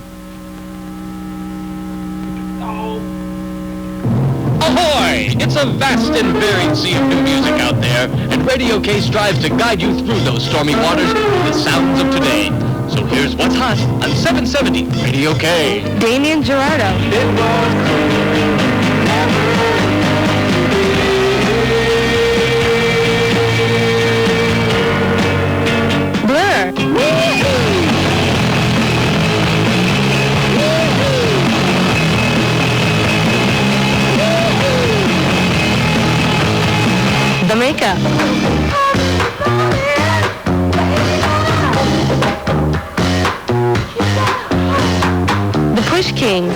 Speaker 3: Ahoy! It's a vast and varied sea of new music out there, and Radio K strives to guide you through those stormy waters with the sounds of today. So here's what's hot on 770 Radio K.
Speaker 6: Damien Gerardo. Blur. The Makeup. The Push Kings.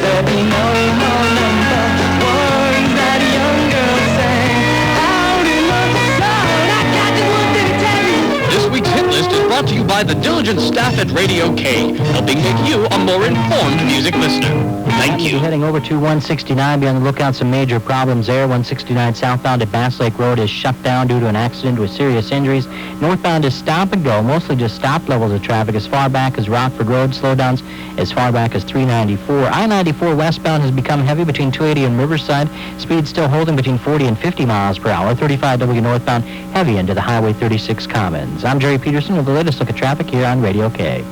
Speaker 3: This week's hit list is brought to you by the diligent staff at Radio K, helping make you a more informed music listener. Thank you.
Speaker 5: Heading over to 169, be on the lookout, some major problems there. 169 southbound at Bass Lake Road is shut down due to an accident with serious injuries. Northbound is stop and go, mostly just stop levels of traffic as far back as Rockford Road. Slowdowns as far back as 394. I-94 westbound has become heavy between 280 and Riverside. Speed still holding between 40 and 50 miles per hour. 35W northbound heavy into the Highway 36 Commons. I'm Jerry Peterson with the latest look at traffic here on Radio K.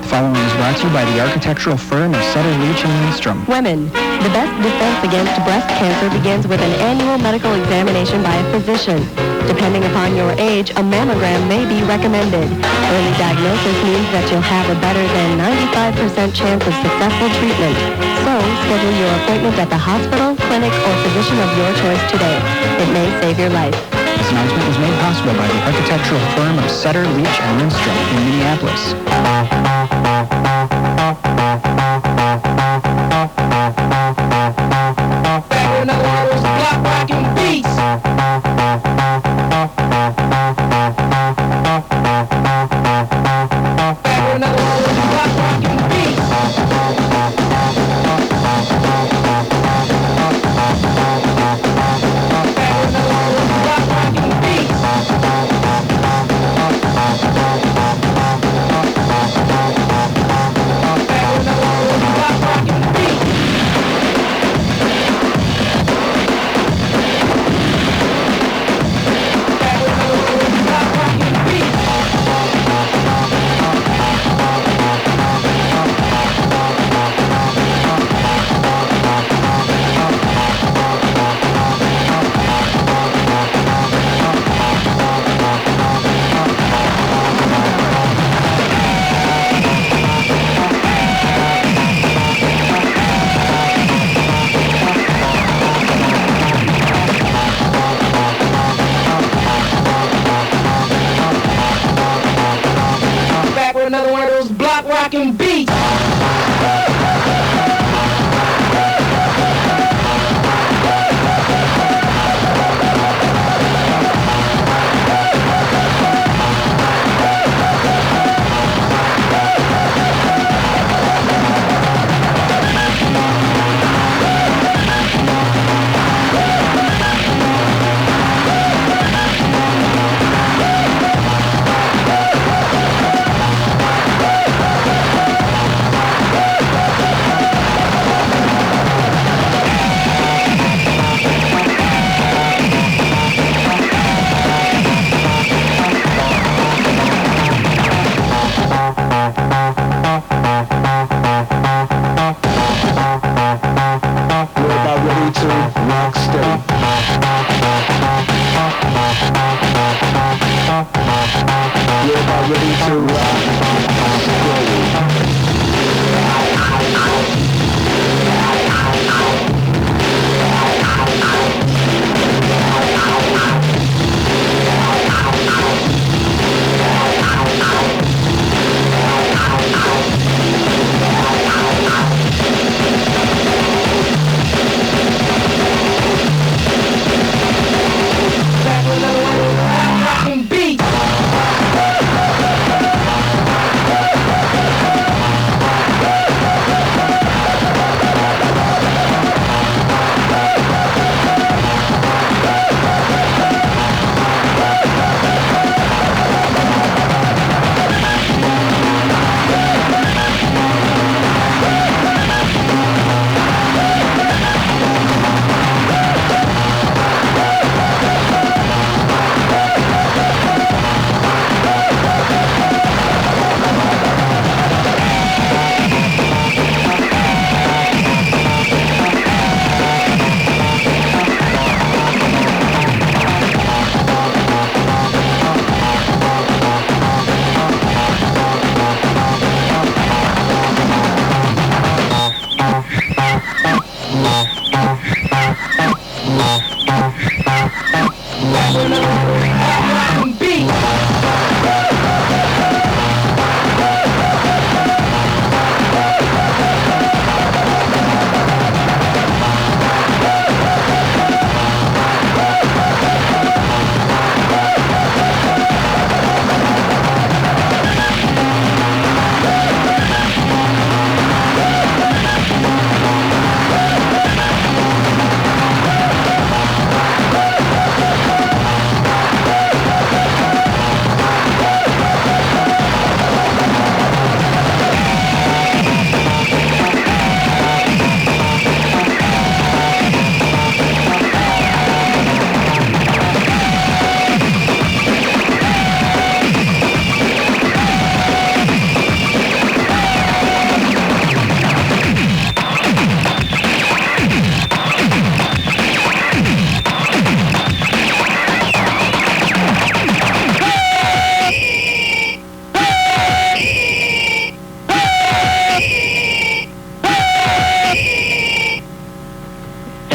Speaker 11: The following is brought to you by the architectural firm of Sutter, Leach & Lindstrom.
Speaker 2: Women. The best defense against breast cancer begins with an annual medical examination by a physician. Depending upon your age, a mammogram may be recommended. Early diagnosis means that you'll have a better than 95% chance of successful treatment. So, schedule your appointment at the hospital, clinic, or physician of your choice today. It may save your life.
Speaker 11: This announcement was made possible by the architectural firm of Sutter, Leach & Lindstrom in Minneapolis.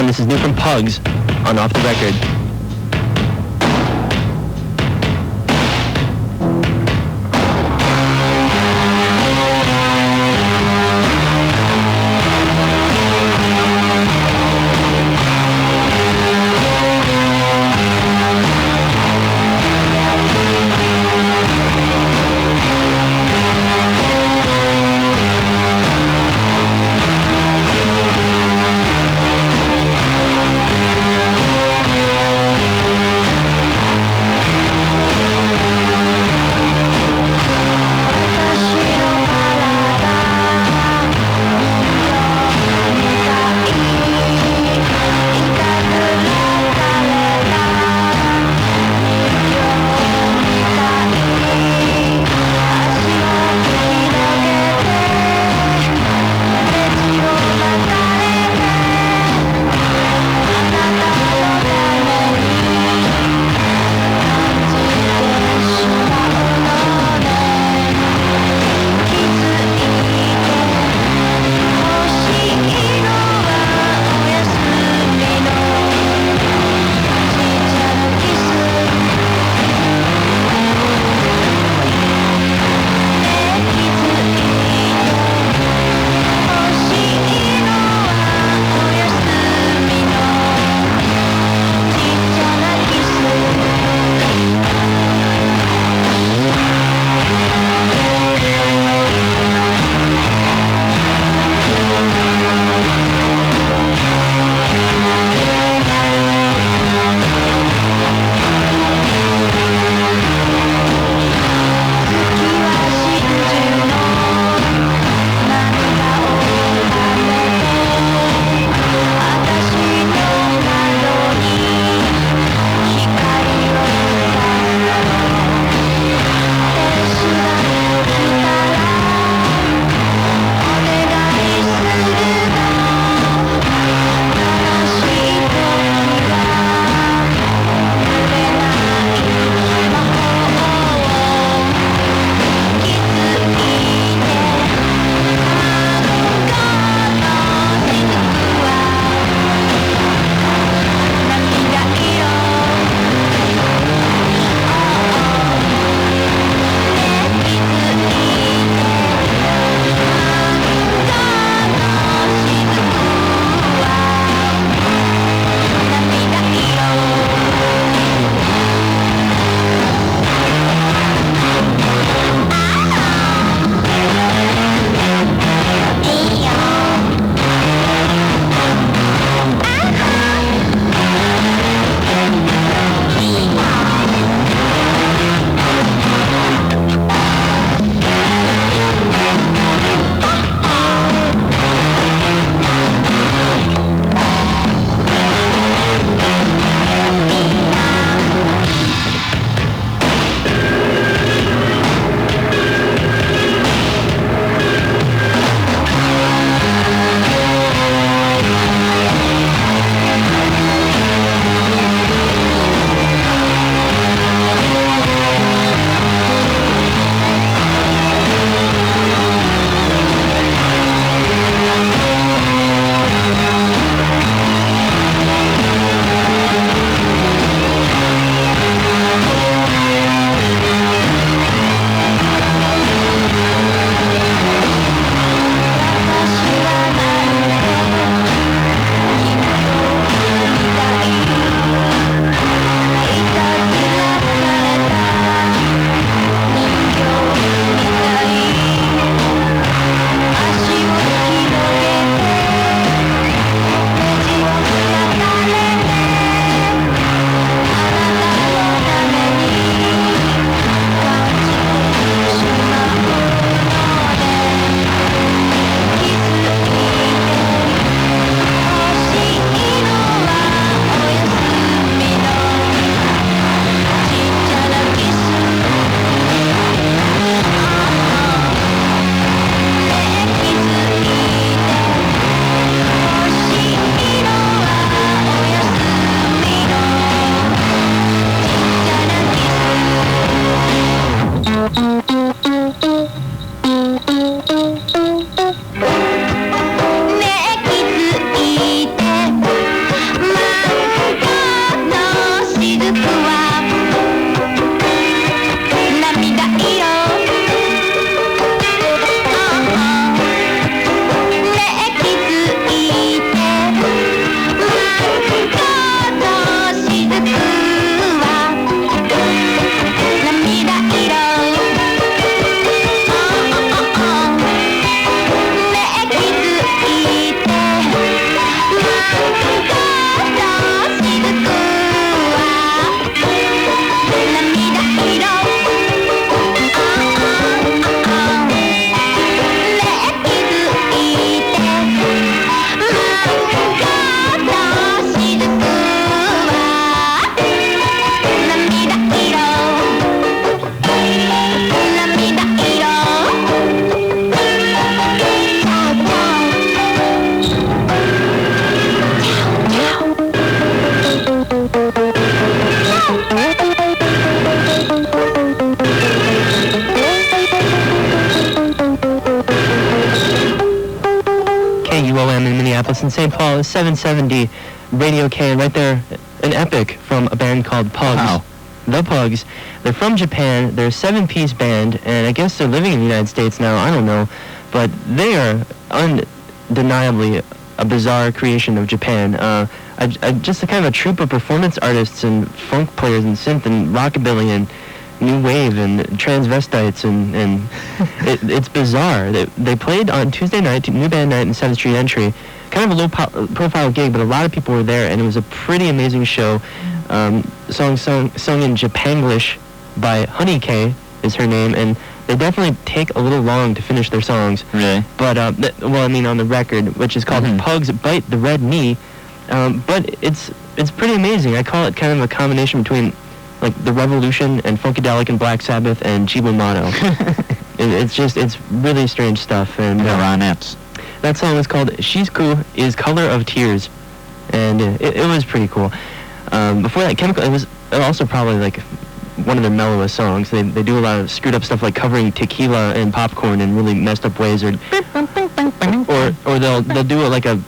Speaker 10: and this is new from Pugs on Off the Record. 770 Radio K, and right there, an epic from a band called Pugs.
Speaker 1: Wow.
Speaker 10: The Pugs. They're from Japan. They're a 7-piece band, and I guess they're living in the United States now. I don't know. But they are undeniably a bizarre creation of Japan. Just a kind of a troupe of performance artists and funk players and synth and rockabilly and new wave and transvestites and it's bizarre. They played on Tuesday night, New Band Night in 7th Street Entry. Kind of a low-profile gig, but a lot of people were there, and it was a pretty amazing show. Sung in Japanglish by Honey K is her name, and they definitely take a little long to finish their songs.
Speaker 1: Really?
Speaker 10: But on the record, which is called Pugs Bite the Red Knee. But it's pretty amazing. I call it kind of a combination between like the Revolution and Funkadelic and Black Sabbath and Chibomano. It's really strange stuff. And
Speaker 1: the Ronettes.
Speaker 10: That song is called Shizuku is Color of Tears, and it was pretty cool. Before that, Chemical, it was also probably like one of their mellowest songs. They do a lot of screwed up stuff like covering tequila and popcorn in really messed up ways, or they'll do like a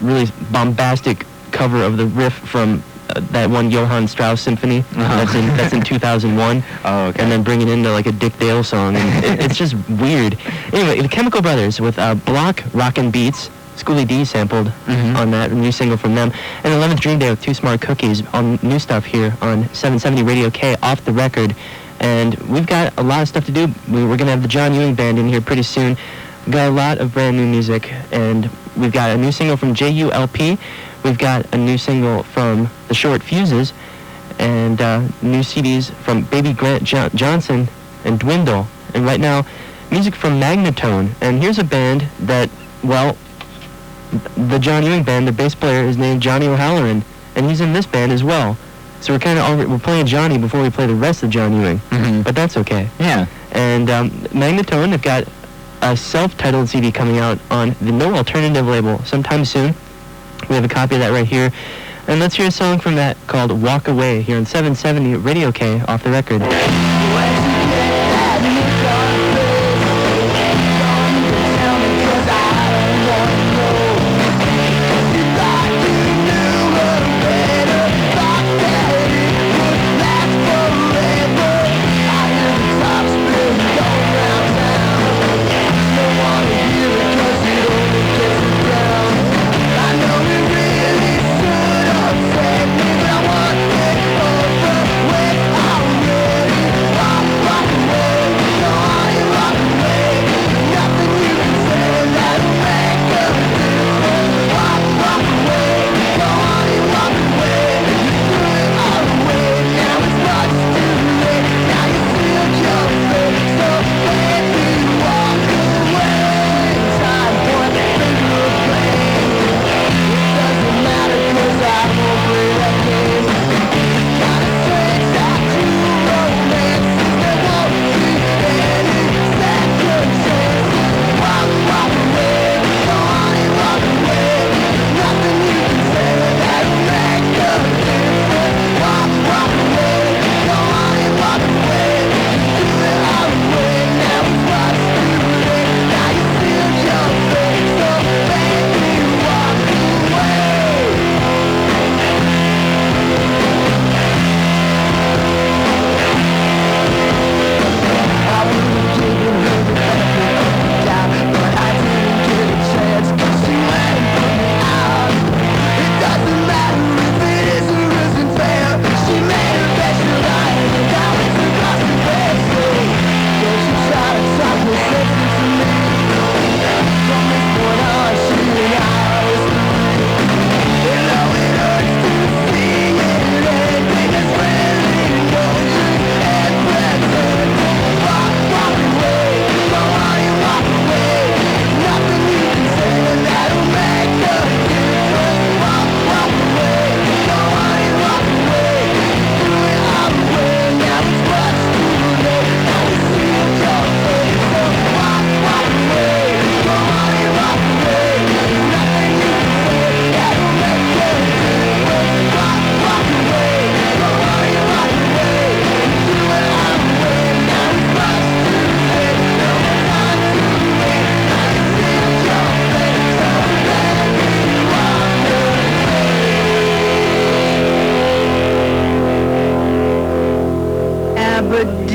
Speaker 10: really bombastic cover of the riff from that one Johann Strauss symphony that's in 2001.
Speaker 1: Oh, okay.
Speaker 10: And then bring it into like a Dick Dale song, and it's just weird. Anyway, the Chemical Brothers with Block Rockin' Beats, Schoolie D sampled on that new single from them, and 11th Dream Day with Too Smart Cookies on new stuff here on 770 Radio K off the record. And we've got a lot of stuff to do. We're going to have the John Ewing Band in here pretty soon. We've got a lot of brand new music, and we've got a new single from JULP. We've got a new single from The Short Fuses, and new CDs from Baby Grant Johnson and Dwindle. And right now, music from Magnatone. And here's a band that, well, the John Ewing Band, the bass player is named Johnny O'Halloran, and he's in this band as well. So we're playing Johnny before we play the rest of John Ewing, but that's okay.
Speaker 1: Yeah.
Speaker 10: And Magnatone, they've got a self-titled CD coming out on the No Alternative label sometime soon. We have a copy of that right here. And let's hear a song from that called Walk Away here on 770 Radio K off the record.
Speaker 4: Wait,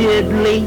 Speaker 12: diddly.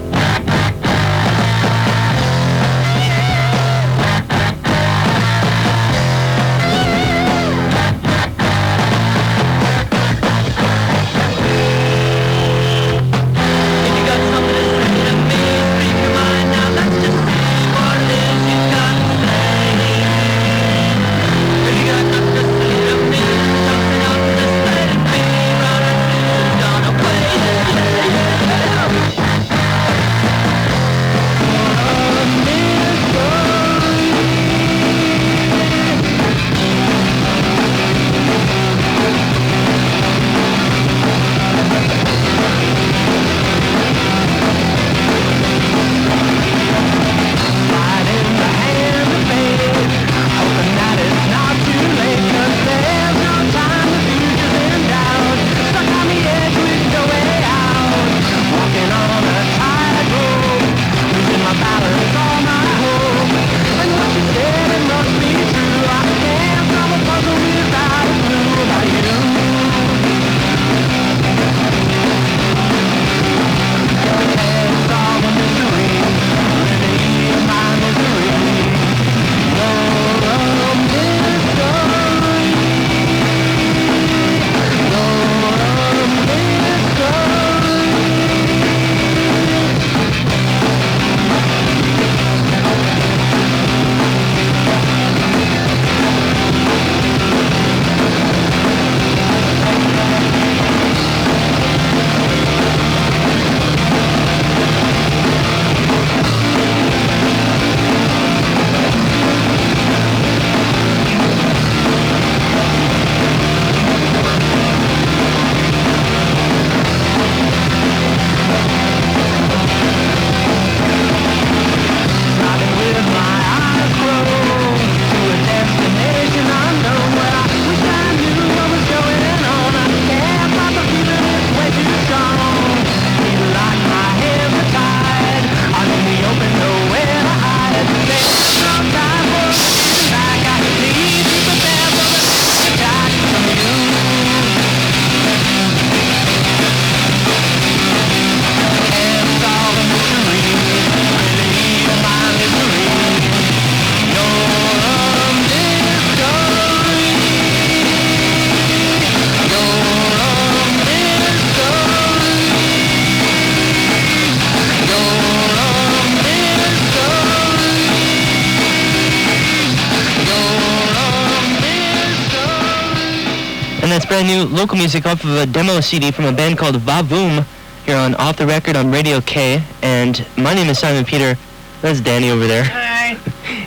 Speaker 10: That's brand new local music off of a demo CD from a band called Vavoom here on Off the Record on Radio K. And my name is Simon Peter. That's Danny over there.
Speaker 13: Hi.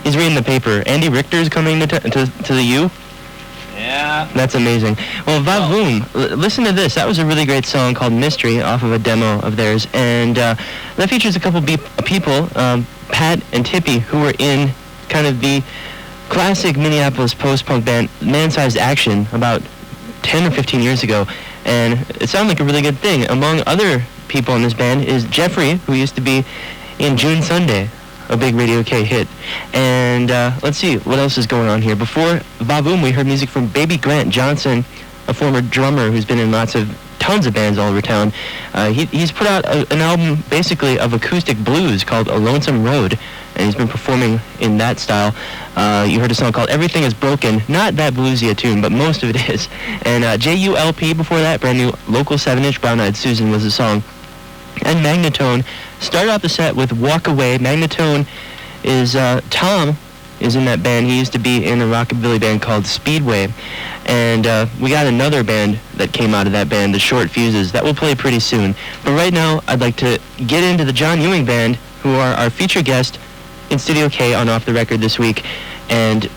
Speaker 10: He's reading the paper. Andy Richter's coming to the U.
Speaker 13: Yeah.
Speaker 10: That's amazing. Well, Vavoom, listen to this. That was a really great song called Mystery off of a demo of theirs. And that features a couple people, Pat and Tippy, who were in kind of the classic Minneapolis post-punk band Man-Sized Action about 10 or 15 years ago, and it sounded like a really good thing. Among other people in this band is Jeffrey, who used to be in June Sunday, a big Radio K hit. And let's see, what else is going on here? Before Vavoom, we heard music from Baby Grant Johnson, a former drummer who's been in tons of bands all over town. He's put out an album basically of acoustic blues called A Lonesome Road, and he's been performing in that style. You heard a song called Everything Is Broken. Not that bluesy a tune, but most of it is. And JULP before that, brand new local 7-inch, Brown Eyed Susan was the song. And Magnatone started off the set with Walk Away. Magnatone is, Tom is in that band. He used to be in a rockabilly band called Speedway. And we got another band that came out of that band, the Short Fuses. That will play pretty soon. But right now, I'd like to get into the John Ewing Band, who are our feature guest in Studio K on Off the Record this week. And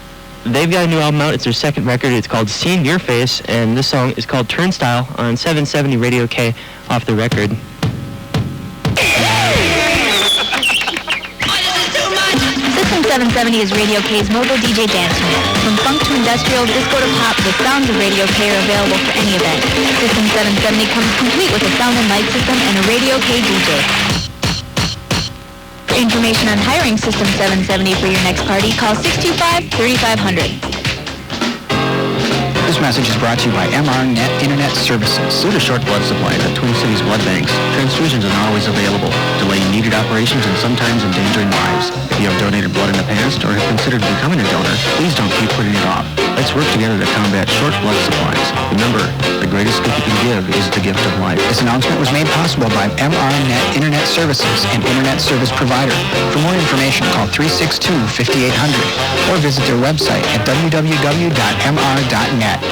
Speaker 10: they've got a new album out. It's their second record. It's called Seeing Your Face. And this song is called Turnstile on 770 Radio K Off the Record.
Speaker 2: System 770 is Radio K's mobile DJ dance unit. From funk to industrial, disco to pop, the sounds of Radio K are available for any event. System 770 comes complete with a sound and light system and a Radio K DJ. For information on hiring System 770 for your next party, call 625-3500.
Speaker 11: This message is brought to you by MRNet Internet Services.
Speaker 3: Due to short blood supplies at Twin Cities blood banks, transfusions are not always available, delaying needed operations and sometimes endangering lives. If you have donated blood in the past or have considered becoming a donor, please don't keep putting it off. Let's work together to combat short blood supplies. Remember, the greatest gift you can give is the gift of life.
Speaker 11: This announcement was made possible by MRNet Internet Services, an internet service provider. For more information, call 362-5800 or visit their website at www.mr.net.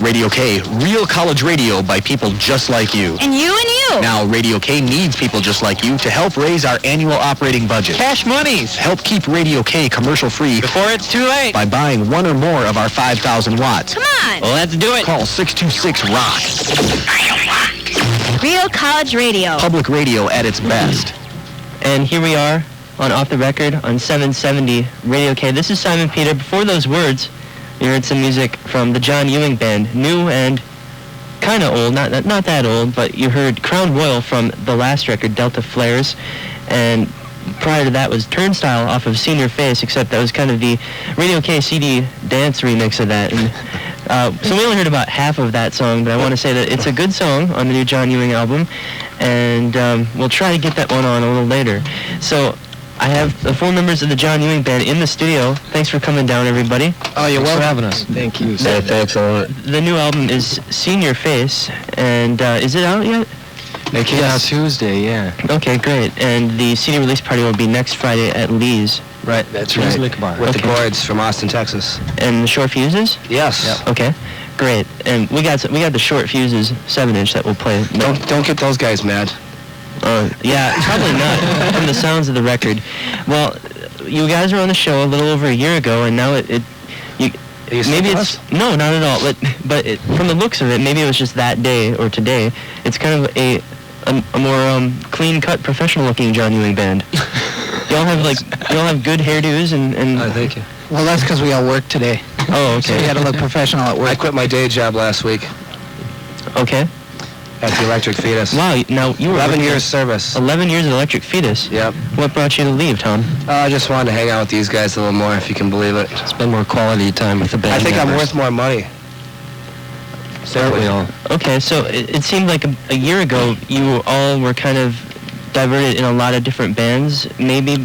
Speaker 3: Radio K, real college radio by people just like you.
Speaker 12: And you and you.
Speaker 3: Now, Radio K needs people just like you to help raise our annual operating budget.
Speaker 12: Cash monies.
Speaker 3: Help keep Radio K commercial-free
Speaker 12: Before it's too late.
Speaker 3: by buying one or more of our 5,000 watts.
Speaker 12: Come on. Well, let's do it.
Speaker 3: Call 626-ROCK.
Speaker 12: Real college radio.
Speaker 3: Public radio at its best.
Speaker 10: And here we are on Off the Record on 770 Radio K. This is Simon Peter. Before those words, you heard some music from the John Ewing Band, new and kind of old, not that old, but you heard Crown Royal from the last record, Delta Flares, and prior to that was Turnstile off of Senior Face, except that was kind of the Radio K CD dance remix of that. And, so we only heard about half of that song, but I want to say that it's a good song on the new John Ewing album, and we'll try to get that one on a little later. So I have the 4 members of the John Ewing Band in the studio. Thanks for coming down, everybody.
Speaker 5: Oh, you're welcome for having us. Thank you.
Speaker 3: Thanks a lot.
Speaker 10: The new album is Senior Face, and is it out yet?
Speaker 5: It came out Tuesday, yeah.
Speaker 10: Okay, great. And the CD release party will be next Friday at Lee's.
Speaker 5: Right, that's right. Liquor Bar.
Speaker 13: With the Boards from Austin, Texas.
Speaker 10: And the Short Fuses?
Speaker 13: Yes.
Speaker 5: Yep.
Speaker 10: Okay, great. And we got the Short Fuses 7-inch that we'll play.
Speaker 13: Don't get those guys mad.
Speaker 10: Yeah, probably not, from the sounds of the record. Well, you guys were on the show a little over a year ago, and now maybe it's... No, not at all. But from the looks of it, maybe it was just that day or today. It's kind of a more clean-cut, professional-looking John Ewing Band. Y'all have good hairdos and...
Speaker 13: thank you.
Speaker 11: Well, that's because we all work today.
Speaker 10: Oh, okay.
Speaker 11: So you got to look professional at work.
Speaker 13: I quit my day job last week
Speaker 10: Okay.
Speaker 13: at the Electric Fetus.
Speaker 10: Wow, now you were...
Speaker 13: 11 years service.
Speaker 10: 11 years at Electric Fetus?
Speaker 13: Yep.
Speaker 10: What brought you to leave, Tom?
Speaker 13: I just wanted to hang out with these guys a little more, if you can believe it.
Speaker 5: Spend more quality time with the band
Speaker 13: I think I'm
Speaker 5: members.
Speaker 13: worth more money.
Speaker 5: Certainly all.
Speaker 10: Okay, so it seemed like a year ago you all were kind of diverted in a lot of different bands, maybe,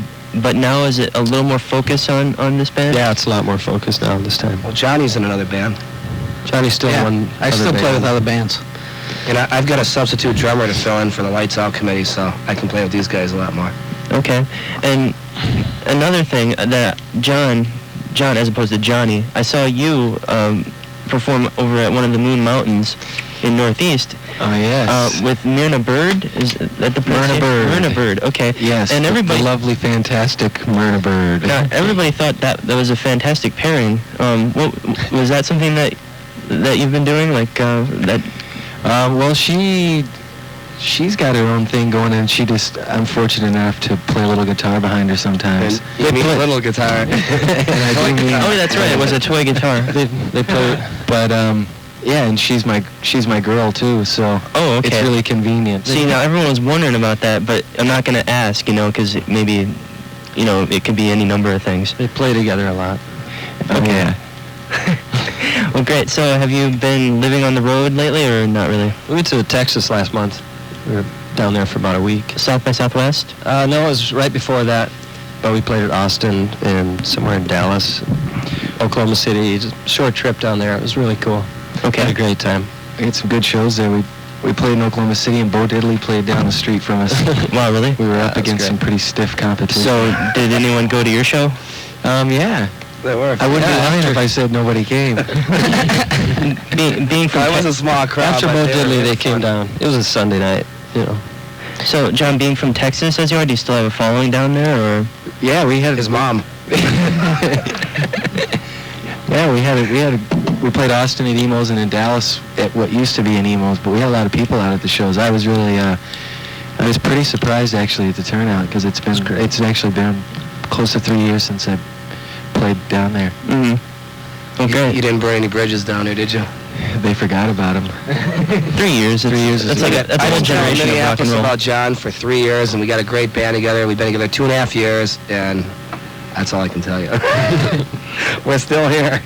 Speaker 10: but now is it a little more focused on this band?
Speaker 5: Yeah, it's a lot more focused now this time.
Speaker 13: Well, Johnny's in another band.
Speaker 5: Johnny's still in one
Speaker 11: I still play with other bands.
Speaker 13: And I've got a substitute drummer to fill in for the Lights Out committee, so I can play with these guys a lot more.
Speaker 10: Okay, and another thing that John, as opposed to Johnny, I saw you perform over at one of the Moon Mountains in Northeast.
Speaker 5: Oh, yes.
Speaker 10: With Myrna Bird, is that the
Speaker 5: Myrna Bird.
Speaker 10: Myrna Bird, okay.
Speaker 5: Yes,
Speaker 10: and everybody,
Speaker 5: the lovely, fantastic Myrna Bird.
Speaker 10: Now, everybody thought that was a fantastic pairing. What was that something that you've been doing, like that?
Speaker 5: Well, she's got her own thing going, and she just, I'm fortunate enough to play a little guitar behind her sometimes.
Speaker 13: And you mean a little guitar.
Speaker 5: And I do mean,
Speaker 10: oh, that's right. It was a toy guitar.
Speaker 5: They play, but yeah, and she's my girl too, so
Speaker 10: oh, okay.
Speaker 5: It's really convenient.
Speaker 10: See, now everyone was wondering about that, but I'm not going to ask, because maybe, it could be any number of things.
Speaker 5: They play together a lot.
Speaker 10: Okay. Well, great. So have you been living on the road lately, or not really?
Speaker 5: We went to Texas last month. We were down there for about a week.
Speaker 10: South by Southwest?
Speaker 5: No, it was right before that. But we played at Austin and somewhere in Dallas, Oklahoma City. Just a short trip down there. It was really cool.
Speaker 10: Okay.
Speaker 5: Had a great time. We had some good shows there. We played in Oklahoma City, and Bo Diddley played down the street from us.
Speaker 10: Wow, really?
Speaker 5: We were up against some pretty stiff competition.
Speaker 10: So did anyone go to your show?
Speaker 5: Yeah.
Speaker 13: That worked.
Speaker 5: I wouldn't be lying if I said nobody came.
Speaker 10: being from
Speaker 13: it was a small crowd.
Speaker 5: After Bo Diddley, they came down. It was a Sunday night,
Speaker 10: So, John, being from Texas as you are, do you still have a following down there, or?
Speaker 5: Yeah, we had
Speaker 13: his mom.
Speaker 5: Yeah, we played Austin at Emo's and in Dallas at what used to be an Emo's, but we had a lot of people out at the shows. I was really, I was pretty surprised actually at the turnout, because it's actually been close to 3 years since I played down there.
Speaker 10: Mm-hmm. Okay.
Speaker 13: You didn't burn any bridges down there, did you?
Speaker 5: They forgot about him.
Speaker 10: 3 years.
Speaker 5: 3 years.
Speaker 10: That's like that's a whole generation of rock and roll.
Speaker 13: About John for 3 years, and we got a great band together. We've been together 2.5 years, and that's all I can tell you. We're still here.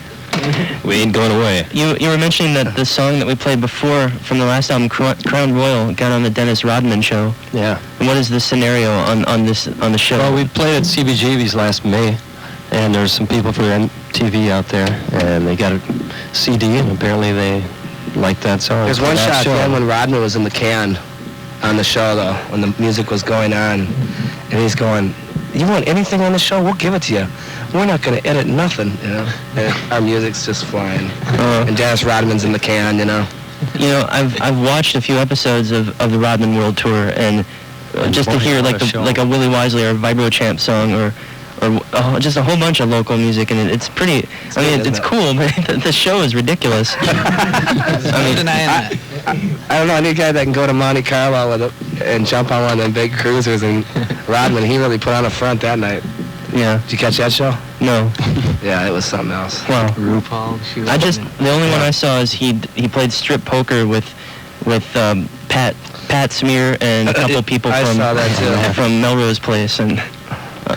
Speaker 10: We ain't going away.
Speaker 5: You were mentioning that the song that we played before from the last album, Crown Royal, got on the Dennis Rodman show.
Speaker 10: Yeah.
Speaker 5: And what is the scenario on the show?
Speaker 10: Well, we played at CBGB's last May, and there's some people from MTV out there, and they got a CD, and apparently they liked that song.
Speaker 13: There's one shot then when Rodman was in the can on the show, though, when the music was going on, and he's going, "You want anything on the show? We'll give it to you. We're not going to edit nothing, you know." And our music's just flying. And Dennis Rodman's in the can, you know.
Speaker 5: You know, I've watched a few episodes of the Rodman World Tour, and just to hear like a Willie Wisely or a Vibro Champ song or just a whole bunch of local music, and it's pretty. I mean, it's cool, but the show is ridiculous.
Speaker 13: I don't know any guy that can go to Monte Carlo and jump on one of them big cruisers, and Rodman, he really put on a front that night.
Speaker 5: Yeah.
Speaker 13: Did you catch that show?
Speaker 5: No.
Speaker 13: Yeah, it was something else.
Speaker 5: Wow.
Speaker 10: RuPaul.
Speaker 5: The only one I saw is he played strip poker with Pat Smear and a couple people from Melrose Place, and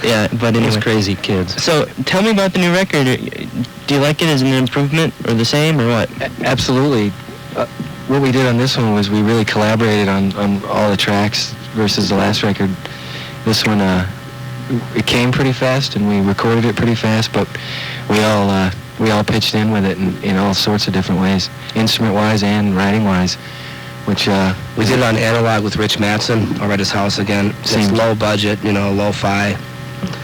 Speaker 5: yeah, but anyway.
Speaker 10: Those crazy kids.
Speaker 5: So tell me about the new record. Do you like it as an improvement or the same or what?
Speaker 10: Absolutely. What we did on this one was we really collaborated on all the tracks versus the last record. This one, it came pretty fast and we recorded it pretty fast, but we all pitched in with it in all sorts of different ways, instrument-wise and writing-wise, which
Speaker 13: we did it on analog with Rich Mattson over at his house again. Just low budget, you know, lo-fi.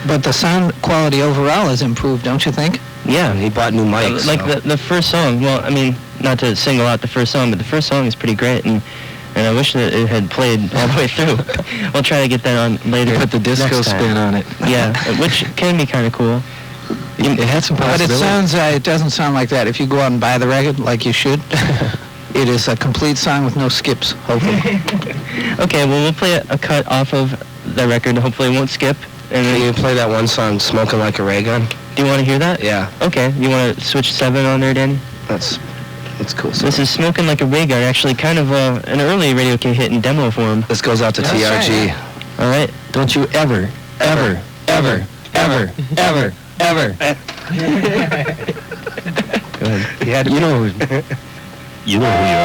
Speaker 11: But the sound quality overall has improved, don't you think?
Speaker 5: Yeah.
Speaker 13: And he bought new mics.
Speaker 5: Like the first song, well, I mean, not to single out the first song, but the first song is pretty great, and I wish that it had played all the way through. We'll try to get that on later.
Speaker 10: Put the disco spin on it.
Speaker 5: Yeah, which can be kind of cool.
Speaker 10: It had some possibilities.
Speaker 11: But it doesn't sound like that. If you go out and buy the record like you should, it is a complete song with no skips, hopefully.
Speaker 5: Okay, well, we'll play a cut off of the record. Hopefully it won't skip. And
Speaker 13: can you play that one song, Smoking Like a Ray Gun?
Speaker 5: Do you want to hear that?
Speaker 13: Yeah.
Speaker 5: Okay, you want to switch 7 on there, Danny?
Speaker 13: That's cool.
Speaker 5: This is Smoking Like a Ray Gun, actually kind of an early Radio K hit in demo form.
Speaker 13: This goes out to TRG.
Speaker 5: Right. All right.
Speaker 10: Don't you ever.
Speaker 5: Go ahead.
Speaker 10: You know who you are.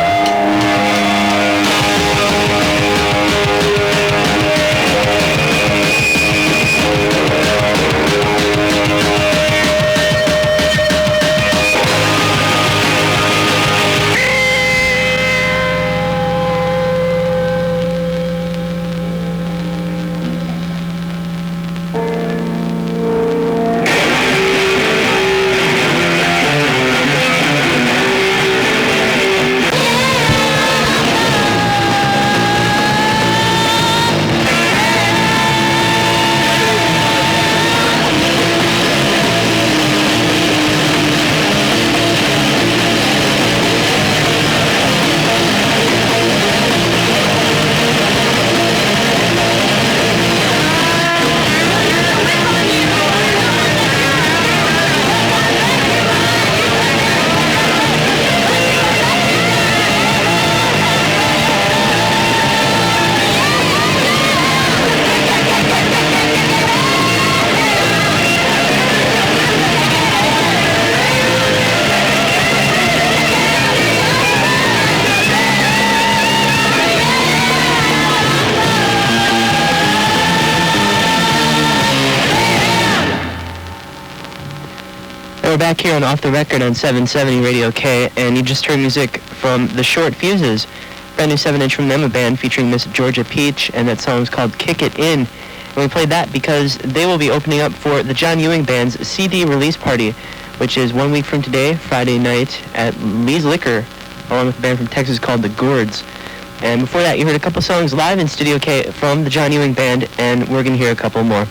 Speaker 5: We're back here on Off the Record on 770 Radio K, and you just heard music from The Short Fuses, brand new 7-inch from them, a band featuring Miss Georgia Peach, and that song's called Kick It In. And we played that because they will be opening up for the John Ewing Band's CD release party, which is 1 week from today, Friday night, at Lee's Liquor, along with a band from Texas called The Gourds. And before that, you heard a couple songs live in Studio K from the John Ewing Band, and we're going to hear a couple more.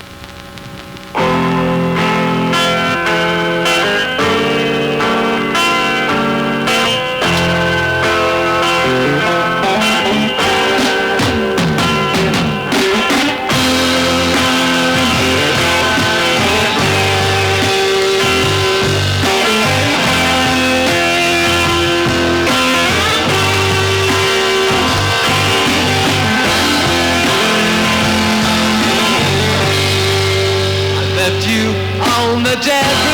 Speaker 9: On the desert